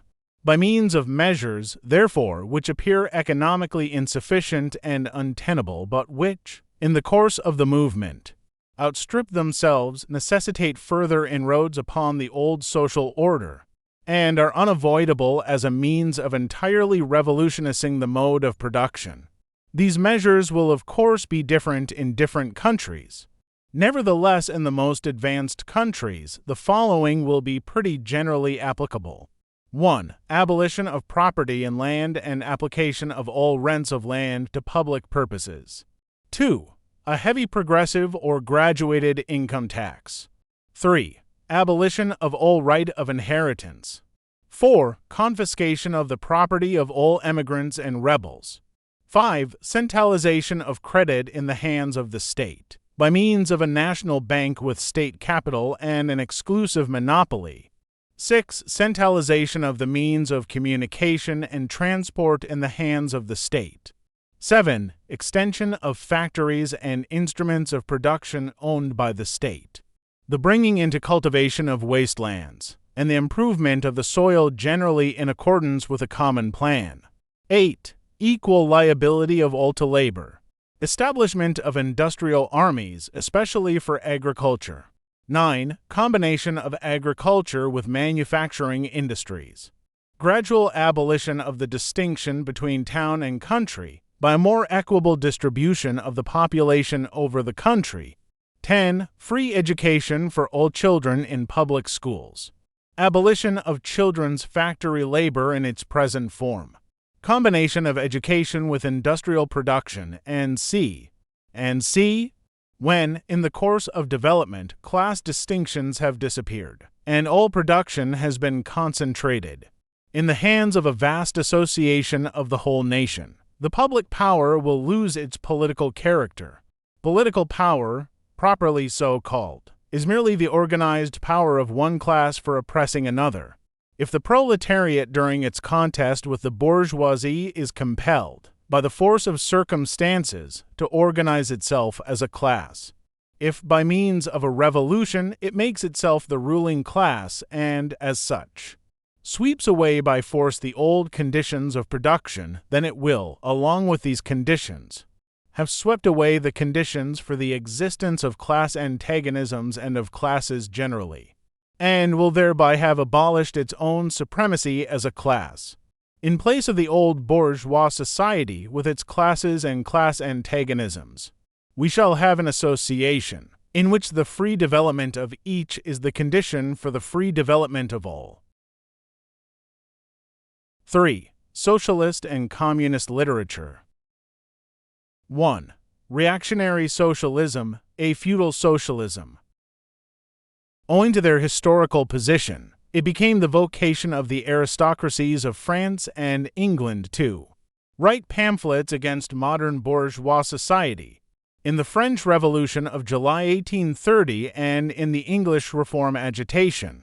by means of measures, therefore, which appear economically insufficient and untenable, but which, in the course of the movement, outstrip themselves, necessitate further inroads upon the old social order, and are unavoidable as a means of entirely revolutionizing the mode of production. These measures will of course be different in different countries. Nevertheless, in the most advanced countries, the following will be pretty generally applicable. 1. Abolition of property in land and application of all rents of land to public purposes. 2. A heavy progressive or graduated income tax. 3. Abolition of all right of inheritance. 4. Confiscation of the property of all emigrants and rebels. 5. Centralization of credit in the hands of the state, by means of a national bank with state capital and an exclusive monopoly. 6. Centralization of the means of communication and transport in the hands of the state. 7. Extension of factories and instruments of production owned by the state. The bringing into cultivation of wastelands, and the improvement of the soil generally in accordance with a common plan. 8. Equal liability of all to labor. Establishment of industrial armies, especially for agriculture. 9. Combination of agriculture with manufacturing industries. Gradual abolition of the distinction between town and country by a more equable distribution of the population over the country. 10. Free education for all children in public schools. Abolition of children's factory labor in its present form. Combination of education with industrial production, and c. When, in the course of development, class distinctions have disappeared, and all production has been concentrated in the hands of a vast association of the whole nation, the public power will lose its political character. Political power, properly so called, is merely the organized power of one class for oppressing another. If the proletariat during its contest with the bourgeoisie is compelled, by the force of circumstances, to organize itself as a class, if by means of a revolution it makes itself the ruling class and, as such, sweeps away by force the old conditions of production, then it will, along with these conditions, have swept away the conditions for the existence of class antagonisms and of classes generally, and will thereby have abolished its own supremacy as a class. In place of the old bourgeois society with its classes and class antagonisms, we shall have an association, in which the free development of each is the condition for the free development of all. 3. Socialist and Communist Literature. 1. Reactionary socialism, a feudal socialism. Owing to their historical position, it became the vocation of the aristocracies of France and England to write pamphlets against modern bourgeois society. In the French Revolution of July 1830 and in the English Reform agitation,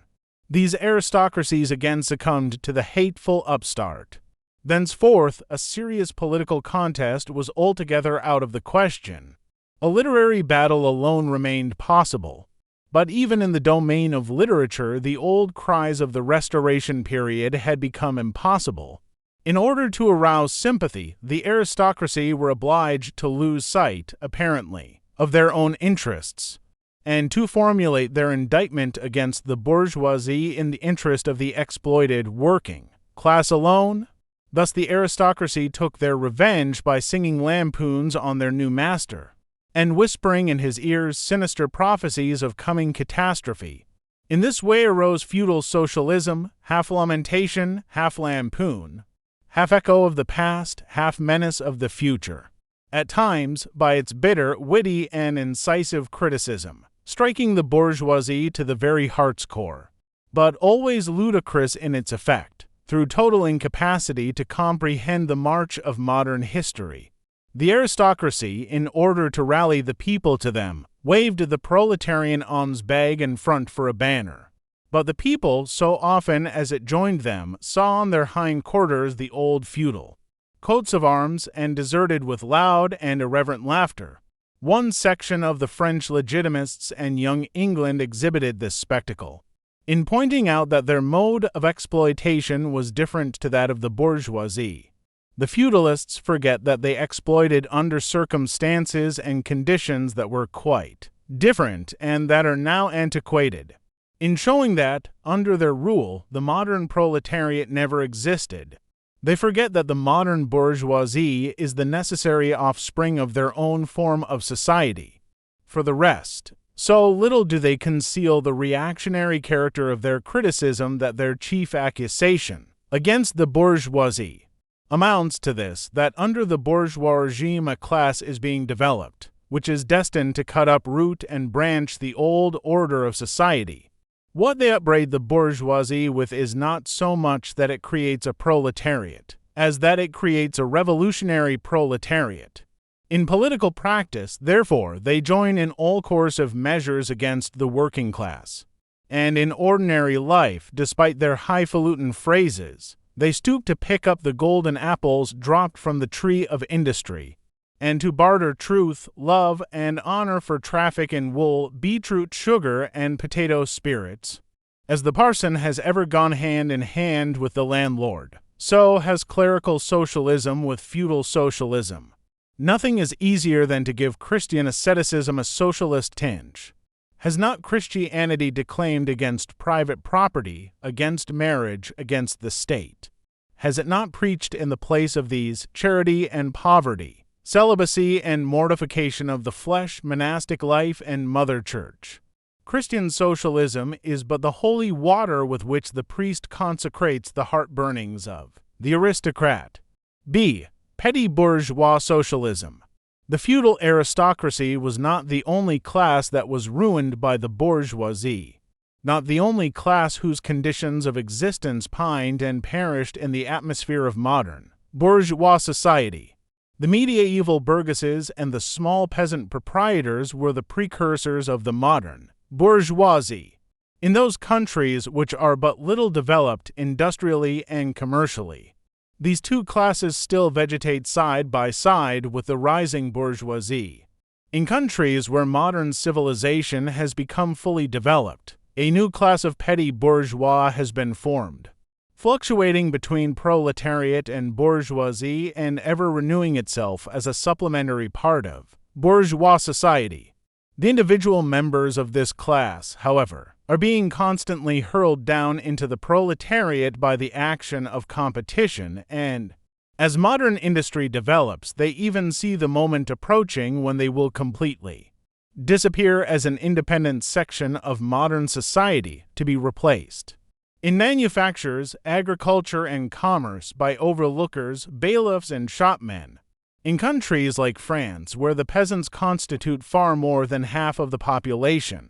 these aristocracies again succumbed to the hateful upstart. Thenceforth, a serious political contest was altogether out of the question. A literary battle alone remained possible. But even in the domain of literature, the old cries of the Restoration period had become impossible. In order to arouse sympathy, the aristocracy were obliged to lose sight, apparently, of their own interests. and to formulate their indictment against the bourgeoisie in the interest of the exploited working class alone. Thus the aristocracy took their revenge by singing lampoons on their new master, and whispering in his ears sinister prophecies of coming catastrophe. In this way arose feudal socialism, half lamentation, half lampoon, half echo of the past, half menace of the future. At times, by its bitter, witty, and incisive criticism, striking the bourgeoisie to the very heart's core, but always ludicrous in its effect, through total incapacity to comprehend the march of modern history. The aristocracy, in order to rally the people to them, waved the proletarian alms bag in front for a banner. But the people, so often as it joined them, saw on their hind quarters the old feudal coats of arms, and deserted with loud and irreverent laughter. One section of the French Legitimists and Young England exhibited this spectacle, in pointing out that their mode of exploitation was different to that of the bourgeoisie. The feudalists forget that they exploited under circumstances and conditions that were quite different and that are now antiquated. In showing that, under their rule, the modern proletariat never existed, they forget that the modern bourgeoisie is the necessary offspring of their own form of society. For the rest, so little do they conceal the reactionary character of their criticism that their chief accusation against the bourgeoisie amounts to this, that under the bourgeois regime a class is being developed, which is destined to cut up root and branch the old order of society. What they upbraid the bourgeoisie with is not so much that it creates a proletariat, as that it creates a revolutionary proletariat. In political practice, therefore, they join in all coercive measures against the working class. And in ordinary life, despite their highfalutin phrases, they stoop to pick up the golden apples dropped from the tree of industry, and to barter truth, love, and honor for traffic in wool, beetroot sugar, and potato spirits. As the parson has ever gone hand in hand with the landlord, so has clerical socialism with feudal socialism. Nothing is easier than to give Christian asceticism a socialist tinge. Has not Christianity declaimed against private property, against marriage, against the state? Has it not preached in the place of these charity and poverty, celibacy and mortification of the flesh, monastic life, and mother church? Christian socialism is but the holy water with which the priest consecrates the heart-burnings of the aristocrat. B. Petty bourgeois socialism. The feudal aristocracy was not the only class that was ruined by the bourgeoisie, not the only class whose conditions of existence pined and perished in the atmosphere of modern bourgeois society. The medieval burgesses and the small peasant proprietors were the precursors of the modern bourgeoisie. In those countries which are but little developed industrially and commercially, these two classes still vegetate side by side with the rising bourgeoisie. In countries where modern civilization has become fully developed, a new class of petty bourgeois has been formed, fluctuating between proletariat and bourgeoisie and ever renewing itself as a supplementary part of bourgeois society. The individual members of this class, however, are being constantly hurled down into the proletariat by the action of competition, and, as modern industry develops, they even see the moment approaching when they will completely disappear as an independent section of modern society to be replaced in manufactures, agriculture, and commerce by overlookers, bailiffs, and shopmen. In countries like France, where the peasants constitute far more than half of the population,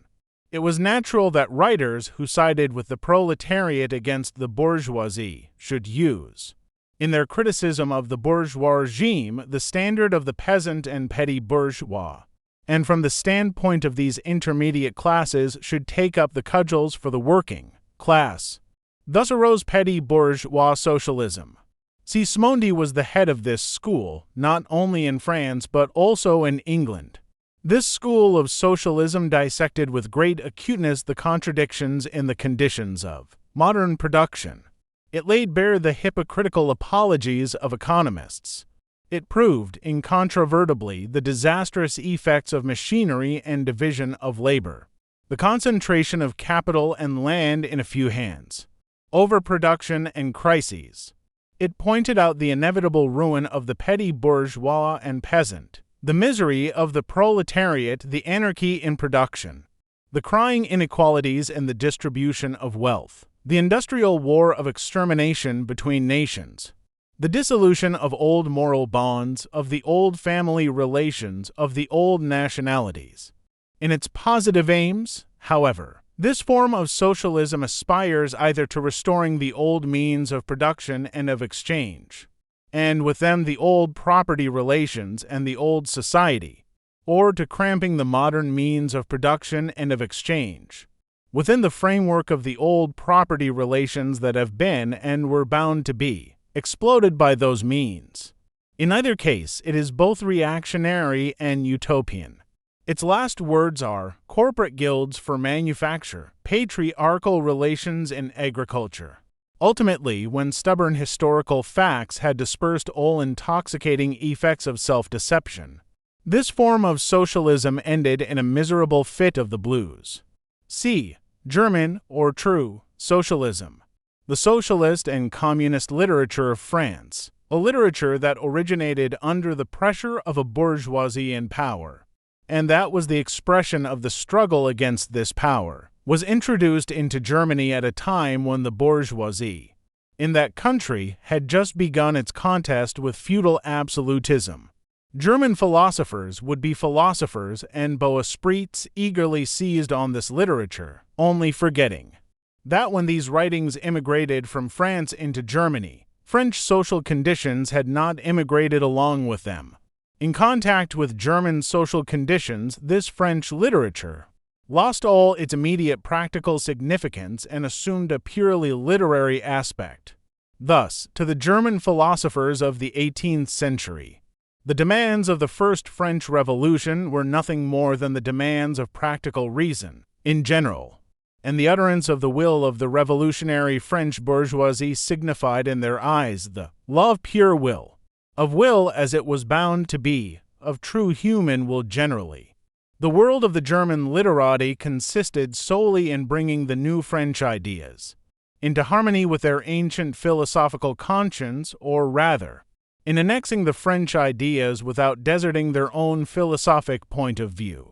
it was natural that writers who sided with the proletariat against the bourgeoisie should use, in their criticism of the bourgeois regime, the standard of the peasant and petty bourgeois, and from the standpoint of these intermediate classes should take up the cudgels for the working class. Thus arose petty bourgeois socialism. Sismondi was the head of this school, not only in France but also in England. This school of socialism dissected with great acuteness the contradictions in the conditions of modern production. It laid bare the hypocritical apologies of economists. It proved, incontrovertibly, the disastrous effects of machinery and division of labor, the concentration of capital and land in a few hands, overproduction and crises. It pointed out the inevitable ruin of the petty bourgeois and peasant, the misery of the proletariat, the anarchy in production, the crying inequalities in the distribution of wealth, the industrial war of extermination between nations, the dissolution of old moral bonds, of the old family relations, of the old nationalities. In its positive aims, however, this form of socialism aspires either to restoring the old means of production and of exchange, and with them the old property relations and the old society, or to cramping the modern means of production and of exchange, within the framework of the old property relations that have been and were bound to be exploded by those means. In either case, it is both reactionary and utopian. Its last words are corporate guilds for manufacture, patriarchal relations in agriculture. Ultimately, when stubborn historical facts had dispersed all intoxicating effects of self-deception, this form of socialism ended in a miserable fit of the blues. See German or true socialism. The socialist and communist literature of France, a literature that originated under the pressure of a bourgeoisie in power, and that was the expression of the struggle against this power, was introduced into Germany at a time when the bourgeoisie in that country had just begun its contest with feudal absolutism. German philosophers, would-be philosophers, and beaux esprits eagerly seized on this literature, only forgetting that when these writings immigrated from France into Germany, French social conditions had not immigrated along with them. In contact with German social conditions, this French literature lost all its immediate practical significance and assumed a purely literary aspect. Thus, to the German philosophers of the 18th century, the demands of the First French Revolution were nothing more than the demands of practical reason, in general, and the utterance of the will of the revolutionary French bourgeoisie signified in their eyes the law of pure will, of will as it was bound to be, of true human will generally. The world of the German literati consisted solely in bringing the new French ideas into harmony with their ancient philosophical conscience, or rather, in annexing the French ideas without deserting their own philosophic point of view.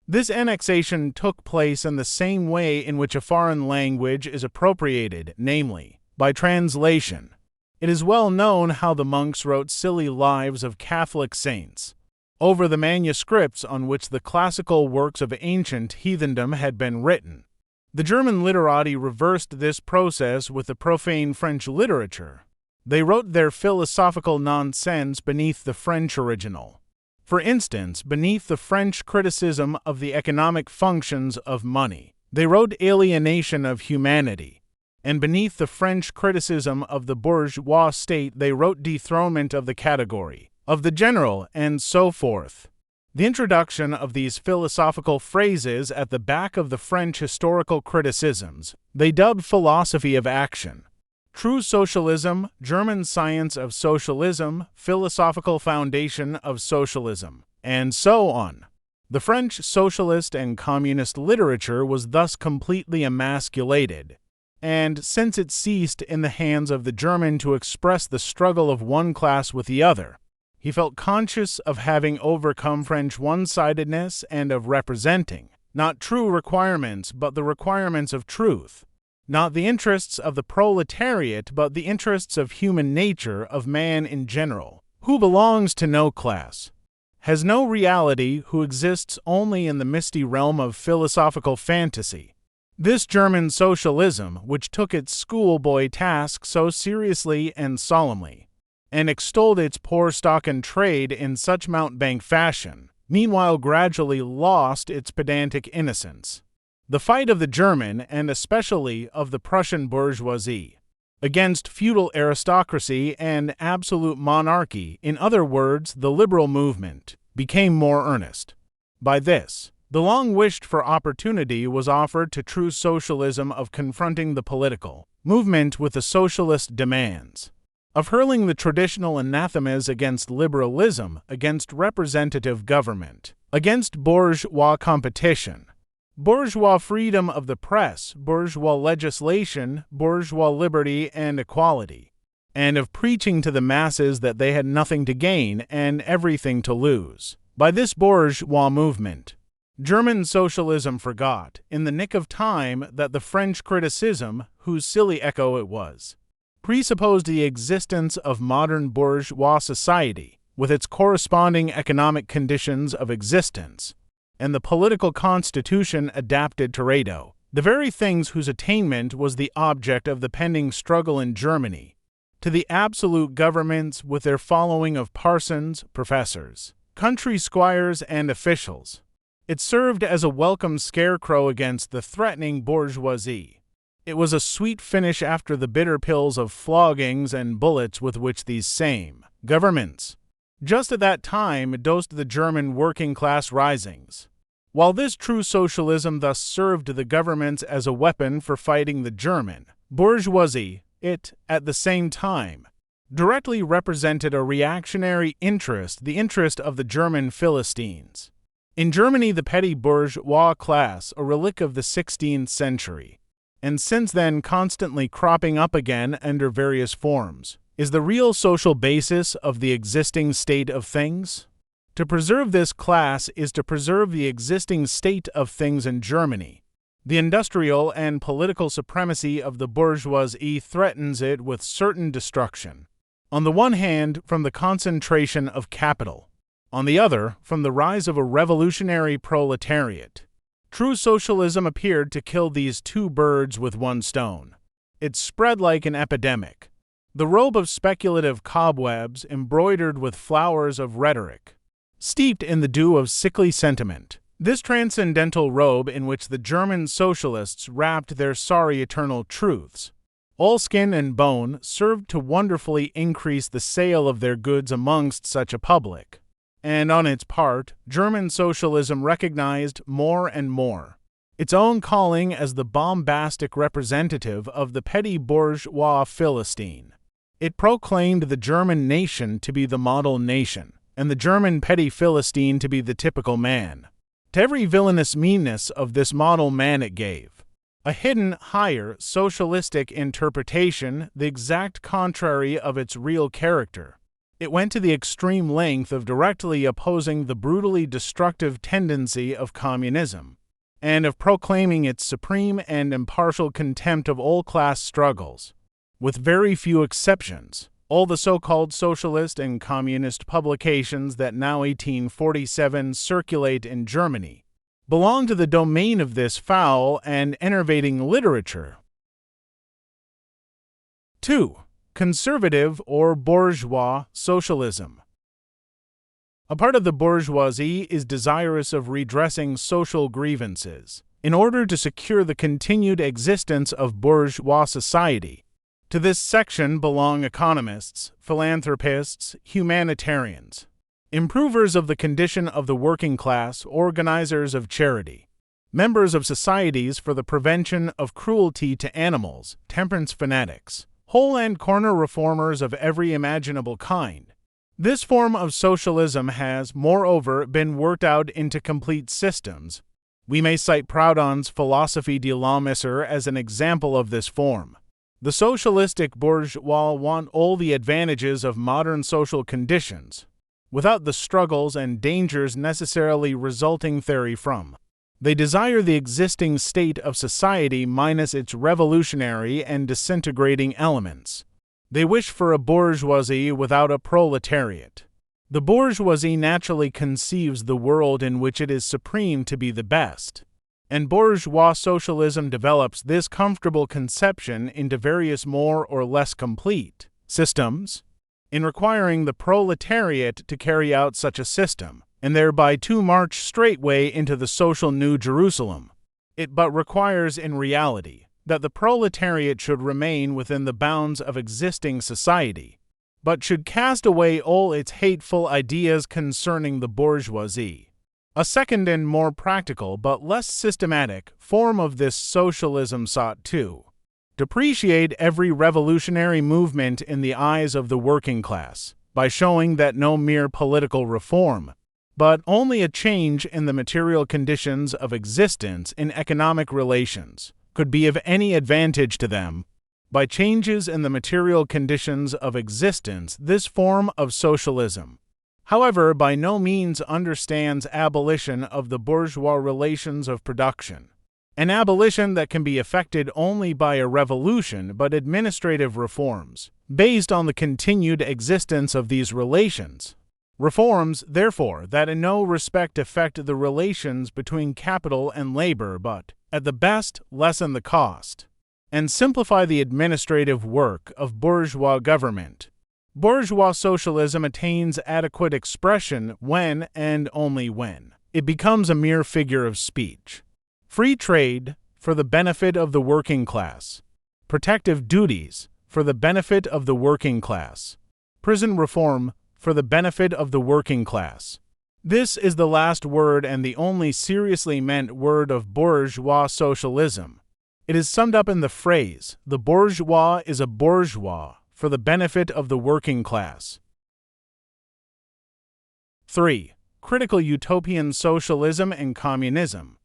This annexation took place in the same way in which a foreign language is appropriated, namely, by translation. It is well known how the monks wrote silly lives of Catholic saints over the manuscripts on which the classical works of ancient heathendom had been written. The German literati reversed this process with the profane French literature. They wrote their philosophical nonsense beneath the French original. For instance, beneath the French criticism of the economic functions of money, they wrote alienation of humanity, and beneath the French criticism of the bourgeois state they wrote dethronement of the category, of the general, and so forth. The introduction of these philosophical phrases at the back of the French historical criticisms they dubbed philosophy of action. True Socialism, German Science of Socialism, Philosophical Foundation of Socialism, and so on. The French socialist and communist literature was thus completely emasculated, and since it ceased in the hands of the German to express the struggle of one class with the other, he felt conscious of having overcome French one-sidedness and of representing, not true requirements, but the requirements of truth. Not the interests of the proletariat, but the interests of human nature, of man in general, who belongs to no class, has no reality, who exists only in the misty realm of philosophical fantasy. This German socialism, which took its schoolboy task so seriously and solemnly, and extolled its poor stock and trade in such mountebank fashion, meanwhile gradually lost its pedantic innocence. The fight of the German, and especially of the Prussian bourgeoisie, against feudal aristocracy and absolute monarchy, in other words, the liberal movement, became more earnest. By this, the long-wished-for opportunity was offered to true socialism of confronting the political movement with the socialist demands. of hurling the traditional anathemas against liberalism, against representative government, against bourgeois competition, bourgeois freedom of the press, bourgeois legislation, bourgeois liberty and equality, and of preaching to the masses that they had nothing to gain and everything to lose. By this bourgeois movement, German socialism forgot, in the nick of time, that the French criticism, whose silly echo it was, presupposed the existence of modern bourgeois society, with its corresponding economic conditions of existence, and the political constitution adapted to Rado, the very things whose attainment was the object of the pending struggle in Germany, to the absolute governments with their following of parsons, professors, country squires, and officials. It served as a welcome scarecrow against the threatening bourgeoisie. It was a sweet finish after the bitter pills of floggings and bullets with which these same governments, just at that time, dosed the German working-class risings. While this true socialism thus served the governments as a weapon for fighting the German bourgeoisie, it, at the same time, directly represented a reactionary interest, the interest of the German Philistines. In Germany, the petty bourgeois class, a relic of the 16th century, and since then constantly cropping up again under various forms, is the real social basis of the existing state of things. To preserve this class is to preserve the existing state of things in Germany. The industrial and political supremacy of the bourgeoisie threatens it with certain destruction. On the one hand, from the concentration of capital. On the other, from the rise of a revolutionary proletariat. True socialism appeared to kill these two birds with one stone. It spread like an epidemic. The robe of speculative cobwebs, embroidered with flowers of rhetoric, steeped in the dew of sickly sentiment. This transcendental robe in which the German socialists wrapped their sorry eternal truths, all skin and bone, served to wonderfully increase the sale of their goods amongst such a public. And on its part, German socialism recognized more and more its own calling as the bombastic representative of the petty bourgeois Philistine. It proclaimed the German nation to be the model nation, and the German petty Philistine to be the typical man. To every villainous meanness of this model man it gave a hidden, higher, socialistic interpretation, the exact contrary of its real character. It went to the extreme length of directly opposing the brutally destructive tendency of communism, and of proclaiming its supreme and impartial contempt of all class struggles. With very few exceptions, all the so-called socialist and communist publications that now 1847 circulate in Germany belong to the domain of this foul and enervating literature. 2. Conservative or bourgeois socialism. A part of the bourgeoisie is desirous of redressing social grievances in order to secure the continued existence of bourgeois society. To this section belong economists, philanthropists, humanitarians, improvers of the condition of the working class, organizers of charity, members of societies for the prevention of cruelty to animals, temperance fanatics, hole and corner reformers of every imaginable kind. This form of socialism has, moreover, been worked out into complete systems. We may cite Proudhon's Philosophie de la Misère as an example of this form. The socialistic bourgeois want all the advantages of modern social conditions, without the struggles and dangers necessarily resulting therefrom. They desire the existing state of society minus its revolutionary and disintegrating elements. They wish for a bourgeoisie without a proletariat. The bourgeoisie naturally conceives the world in which it is supreme to be the best, and bourgeois socialism develops this comfortable conception into various more or less complete systems, in requiring the proletariat to carry out such a system, and thereby to march straightway into the social New Jerusalem. It but requires in reality that the proletariat should remain within the bounds of existing society, but should cast away all its hateful ideas concerning the bourgeoisie. A second and more practical but less systematic form of this socialism sought to depreciate every revolutionary movement in the eyes of the working class by showing that no mere political reform, but only a change in the material conditions of existence in economic relations, could be of any advantage to them. By changes in the material conditions of existence, this form of socialism, however, by no means understands abolition of the bourgeois relations of production, an abolition that can be effected only by a revolution but administrative reforms, based on the continued existence of these relations. Reforms, therefore, that in no respect affect the relations between capital and labor but, at the best, lessen the cost, and simplify the administrative work of bourgeois government. Bourgeois socialism attains adequate expression when, and only when, it becomes a mere figure of speech. Free trade, for the benefit of the working class. Protective duties, for the benefit of the working class. Prison reform, for the benefit of the working class. This is the last word and the only seriously meant word of bourgeois socialism. It is summed up in the phrase, "The bourgeois is a bourgeois for the benefit of the working class." 3. Critical utopian socialism and communism.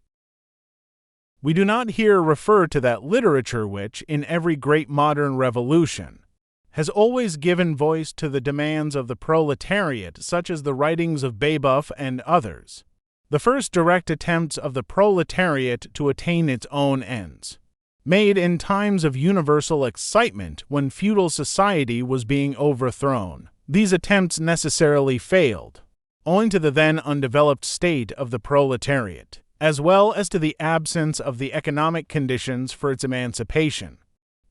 We do not here refer to that literature which, in every great modern revolution, has always given voice to the demands of the proletariat, such as the writings of Babeuf and others, the first direct attempts of the proletariat to attain its own ends, made in times of universal excitement when feudal society was being overthrown. These attempts necessarily failed, owing to the then undeveloped state of the proletariat, as well as to the absence of the economic conditions for its emancipation,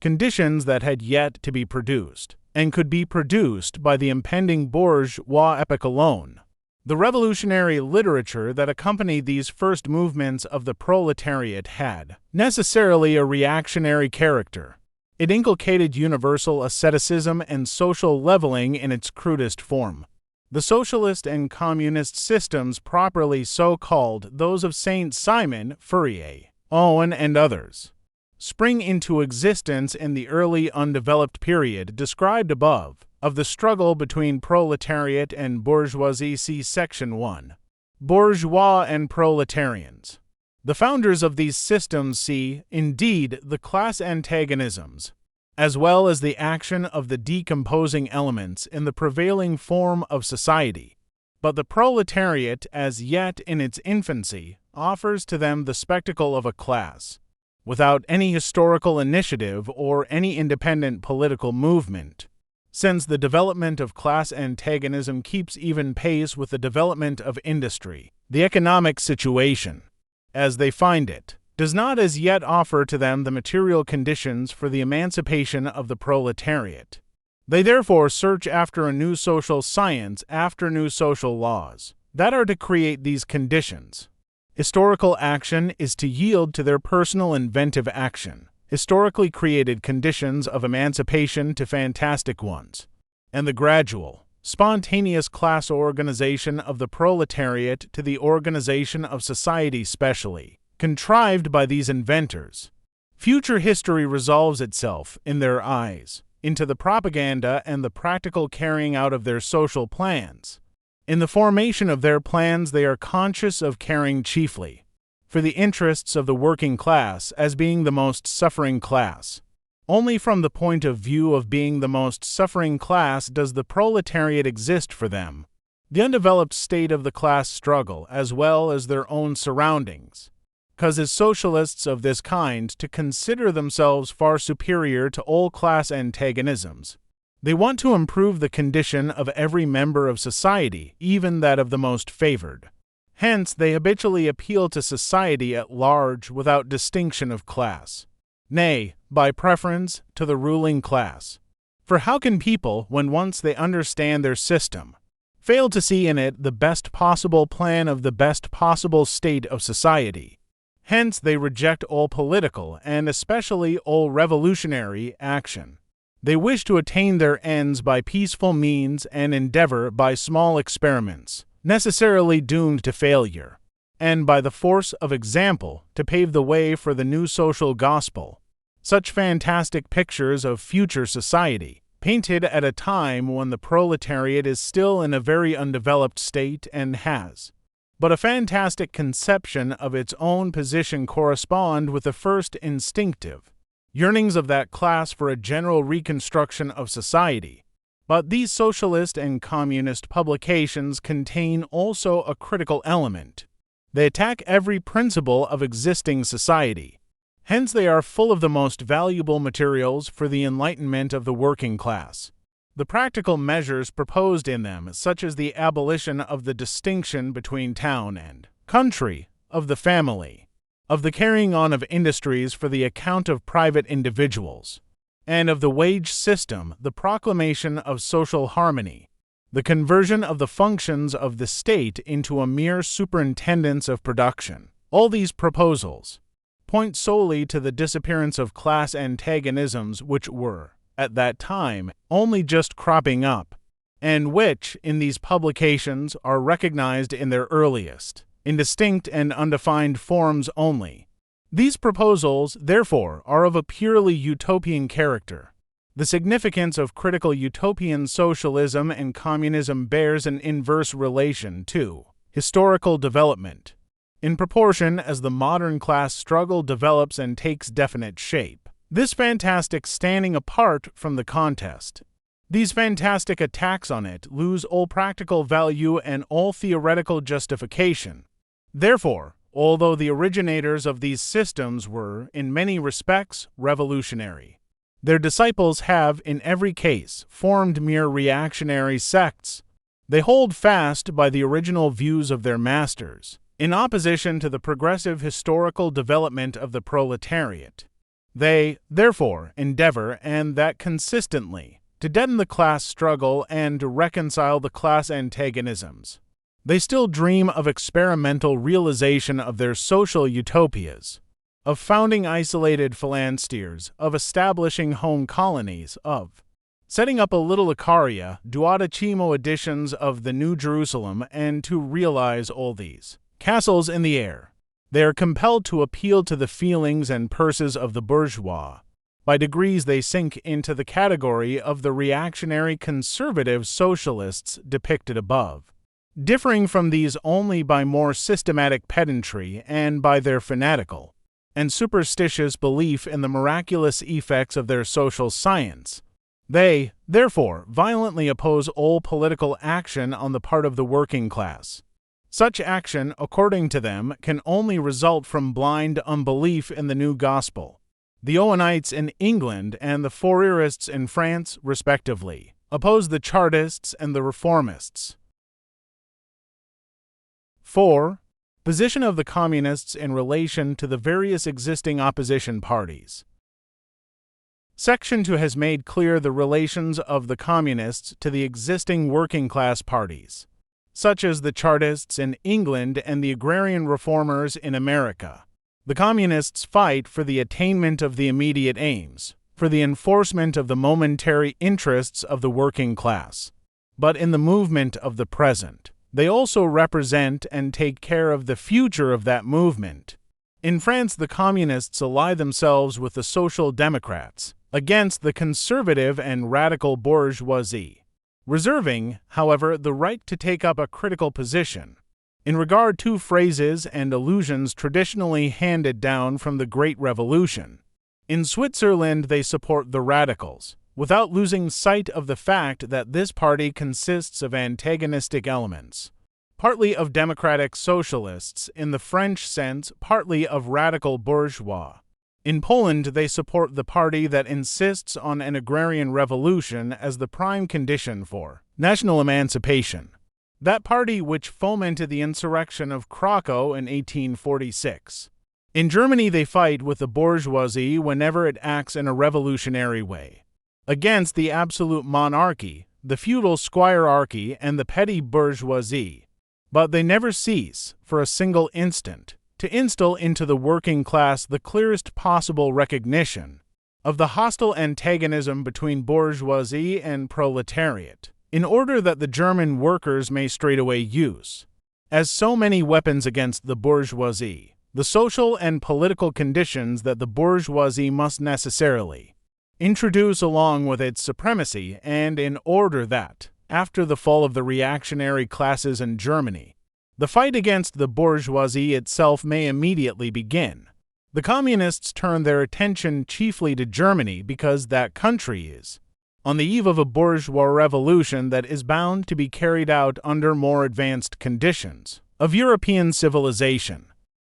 conditions that had yet to be produced, and could be produced by the impending bourgeois epoch alone. The revolutionary literature that accompanied these first movements of the proletariat had necessarily a reactionary character. It inculcated universal asceticism and social leveling in its crudest form. The socialist and communist systems, properly so called, those of Saint-Simon, Fourier, Owen, and others, spring into existence in the early undeveloped period described above of the struggle between proletariat and bourgeoisie. See Section 1. Bourgeois and proletarians. The founders of these systems see, indeed, the class antagonisms, as well as the action of the decomposing elements in the prevailing form of society. But the proletariat, as yet in its infancy, offers to them the spectacle of a class, without any historical initiative or any independent political movement. Since the development of class antagonism keeps even pace with the development of industry, the economic situation, as they find it, does not as yet offer to them the material conditions for the emancipation of the proletariat. They therefore search after a new social science, after new social laws, that are to create these conditions. Historical action is to yield to their personal inventive action historically created conditions of emancipation to fantastic ones, and the gradual, spontaneous class organization of the proletariat to the organization of society specially contrived by these inventors. Future history resolves itself, in their eyes, into the propaganda and the practical carrying out of their social plans. In the formation of their plans they are conscious of caring chiefly for the interests of the working class as being the most suffering class. Only from the point of view of being the most suffering class does the proletariat exist for them. The undeveloped state of the class struggle, as well as their own surroundings, causes socialists of this kind to consider themselves far superior to all class antagonisms. They want to improve the condition of every member of society, even that of the most favored. Hence, they habitually appeal to society at large without distinction of class. Nay, by preference, to the ruling class. For how can people, when once they understand their system, fail to see in it the best possible plan of the best possible state of society? Hence, they reject all political, and especially all revolutionary, action. They wish to attain their ends by peaceful means and endeavor by small experiments, necessarily doomed to failure, and by the force of example to pave the way for the new social gospel. Such fantastic pictures of future society, painted at a time when the proletariat is still in a very undeveloped state and has but a fantastic conception of its own position, correspond with the first instinctive yearnings of that class for a general reconstruction of society. But these socialist and communist publications contain also a critical element. They attack every principle of existing society. Hence they are full of the most valuable materials for the enlightenment of the working class. The practical measures proposed in them, such as the abolition of the distinction between town and country, of the family, of the carrying on of industries for the account of private individuals, and of the wage system, the proclamation of social harmony, the conversion of the functions of the state into a mere superintendence of production. All these proposals point solely to the disappearance of class antagonisms which were, at that time, only just cropping up, and which, in these publications, are recognized in their earliest, indistinct and undefined forms only. These proposals, therefore, are of a purely utopian character. The significance of critical utopian socialism and communism bears an inverse relation to historical development, in proportion as the modern class struggle develops and takes definite shape. This fantastic standing apart from the contest. These fantastic attacks on it lose all practical value and all theoretical justification. Therefore, although the originators of these systems were, in many respects, revolutionary, their disciples have, in every case, formed mere reactionary sects. They hold fast by the original views of their masters, in opposition to the progressive historical development of the proletariat. They, therefore, endeavor, and that consistently, to deaden the class struggle and to reconcile the class antagonisms. They still dream of experimental realization of their social utopias, of founding isolated phalansteres, of establishing home colonies, of setting up a little Icaria, duodecimo editions of the New Jerusalem, and to realize all these castles in the air. They are compelled to appeal to the feelings and purses of the bourgeois. By degrees they sink into the category of the reactionary conservative socialists depicted above, differing from these only by more systematic pedantry and by their fanatical and superstitious belief in the miraculous effects of their social science. They, therefore, violently oppose all political action on the part of the working class. Such action, according to them, can only result from blind unbelief in the new gospel. The Owenites in England and the Fourierists in France, respectively, oppose the Chartists and the Reformists. 4. Position of the Communists in relation to the various existing opposition parties. Section 2 has made clear the relations of the Communists to the existing working-class parties, such as the Chartists in England and the agrarian reformers in America. The Communists fight for the attainment of the immediate aims, for the enforcement of the momentary interests of the working class. But in the movement of the present, they also represent and take care of the future of that movement. In France, the Communists ally themselves with the Social Democrats against the conservative and radical bourgeoisie, reserving, however, the right to take up a critical position in regard to phrases and allusions traditionally handed down from the Great Revolution. In Switzerland, they support the radicals, without losing sight of the fact that this party consists of antagonistic elements, partly of democratic socialists in the French sense, partly of radical bourgeois. In Poland, they support the party that insists on an agrarian revolution as the prime condition for national emancipation, that party which fomented the insurrection of Krakow in 1846. In Germany, they fight with the bourgeoisie whenever it acts in a revolutionary way, against the absolute monarchy, the feudal squirearchy, and the petty bourgeoisie. But they never cease, for a single instant, to instill into the working class the clearest possible recognition of the hostile antagonism between bourgeoisie and proletariat, in order that the German workers may straightway use, as so many weapons against the bourgeoisie, the social and political conditions that the bourgeoisie must necessarily introduce along with its supremacy, and in order that, after the fall of the reactionary classes in Germany, the fight against the bourgeoisie itself may immediately begin. The communists turn their attention chiefly to Germany because that country is on the eve of a bourgeois revolution that is bound to be carried out under more advanced conditions of European civilization,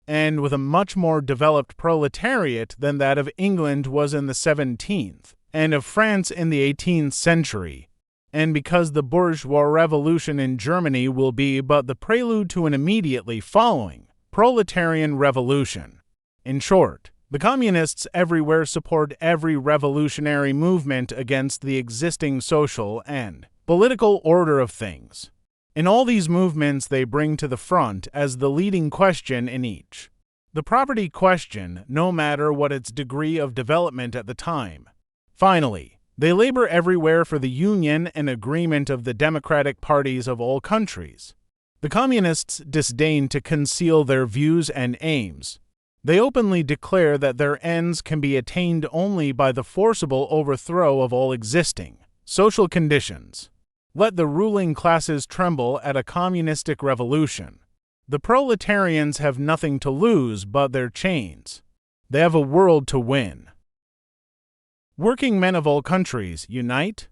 and with a much more developed proletariat than that of England was in the 17th, and of France in the 18th century, and because the bourgeois revolution in Germany will be but the prelude to an immediately following proletarian revolution. In short, the communists everywhere support every revolutionary movement against the existing social and political order of things. In all these movements they bring to the front as the leading question in each the property question, no matter what its degree of development at the time. Finally, they labor everywhere for the union and agreement of the democratic parties of all countries. The communists disdain to conceal their views and aims. They openly declare that their ends can be attained only by the forcible overthrow of all existing social conditions. Let the ruling classes tremble at a communistic revolution. The proletarians have nothing to lose but their chains. They have a world to win. Working men of all countries, unite!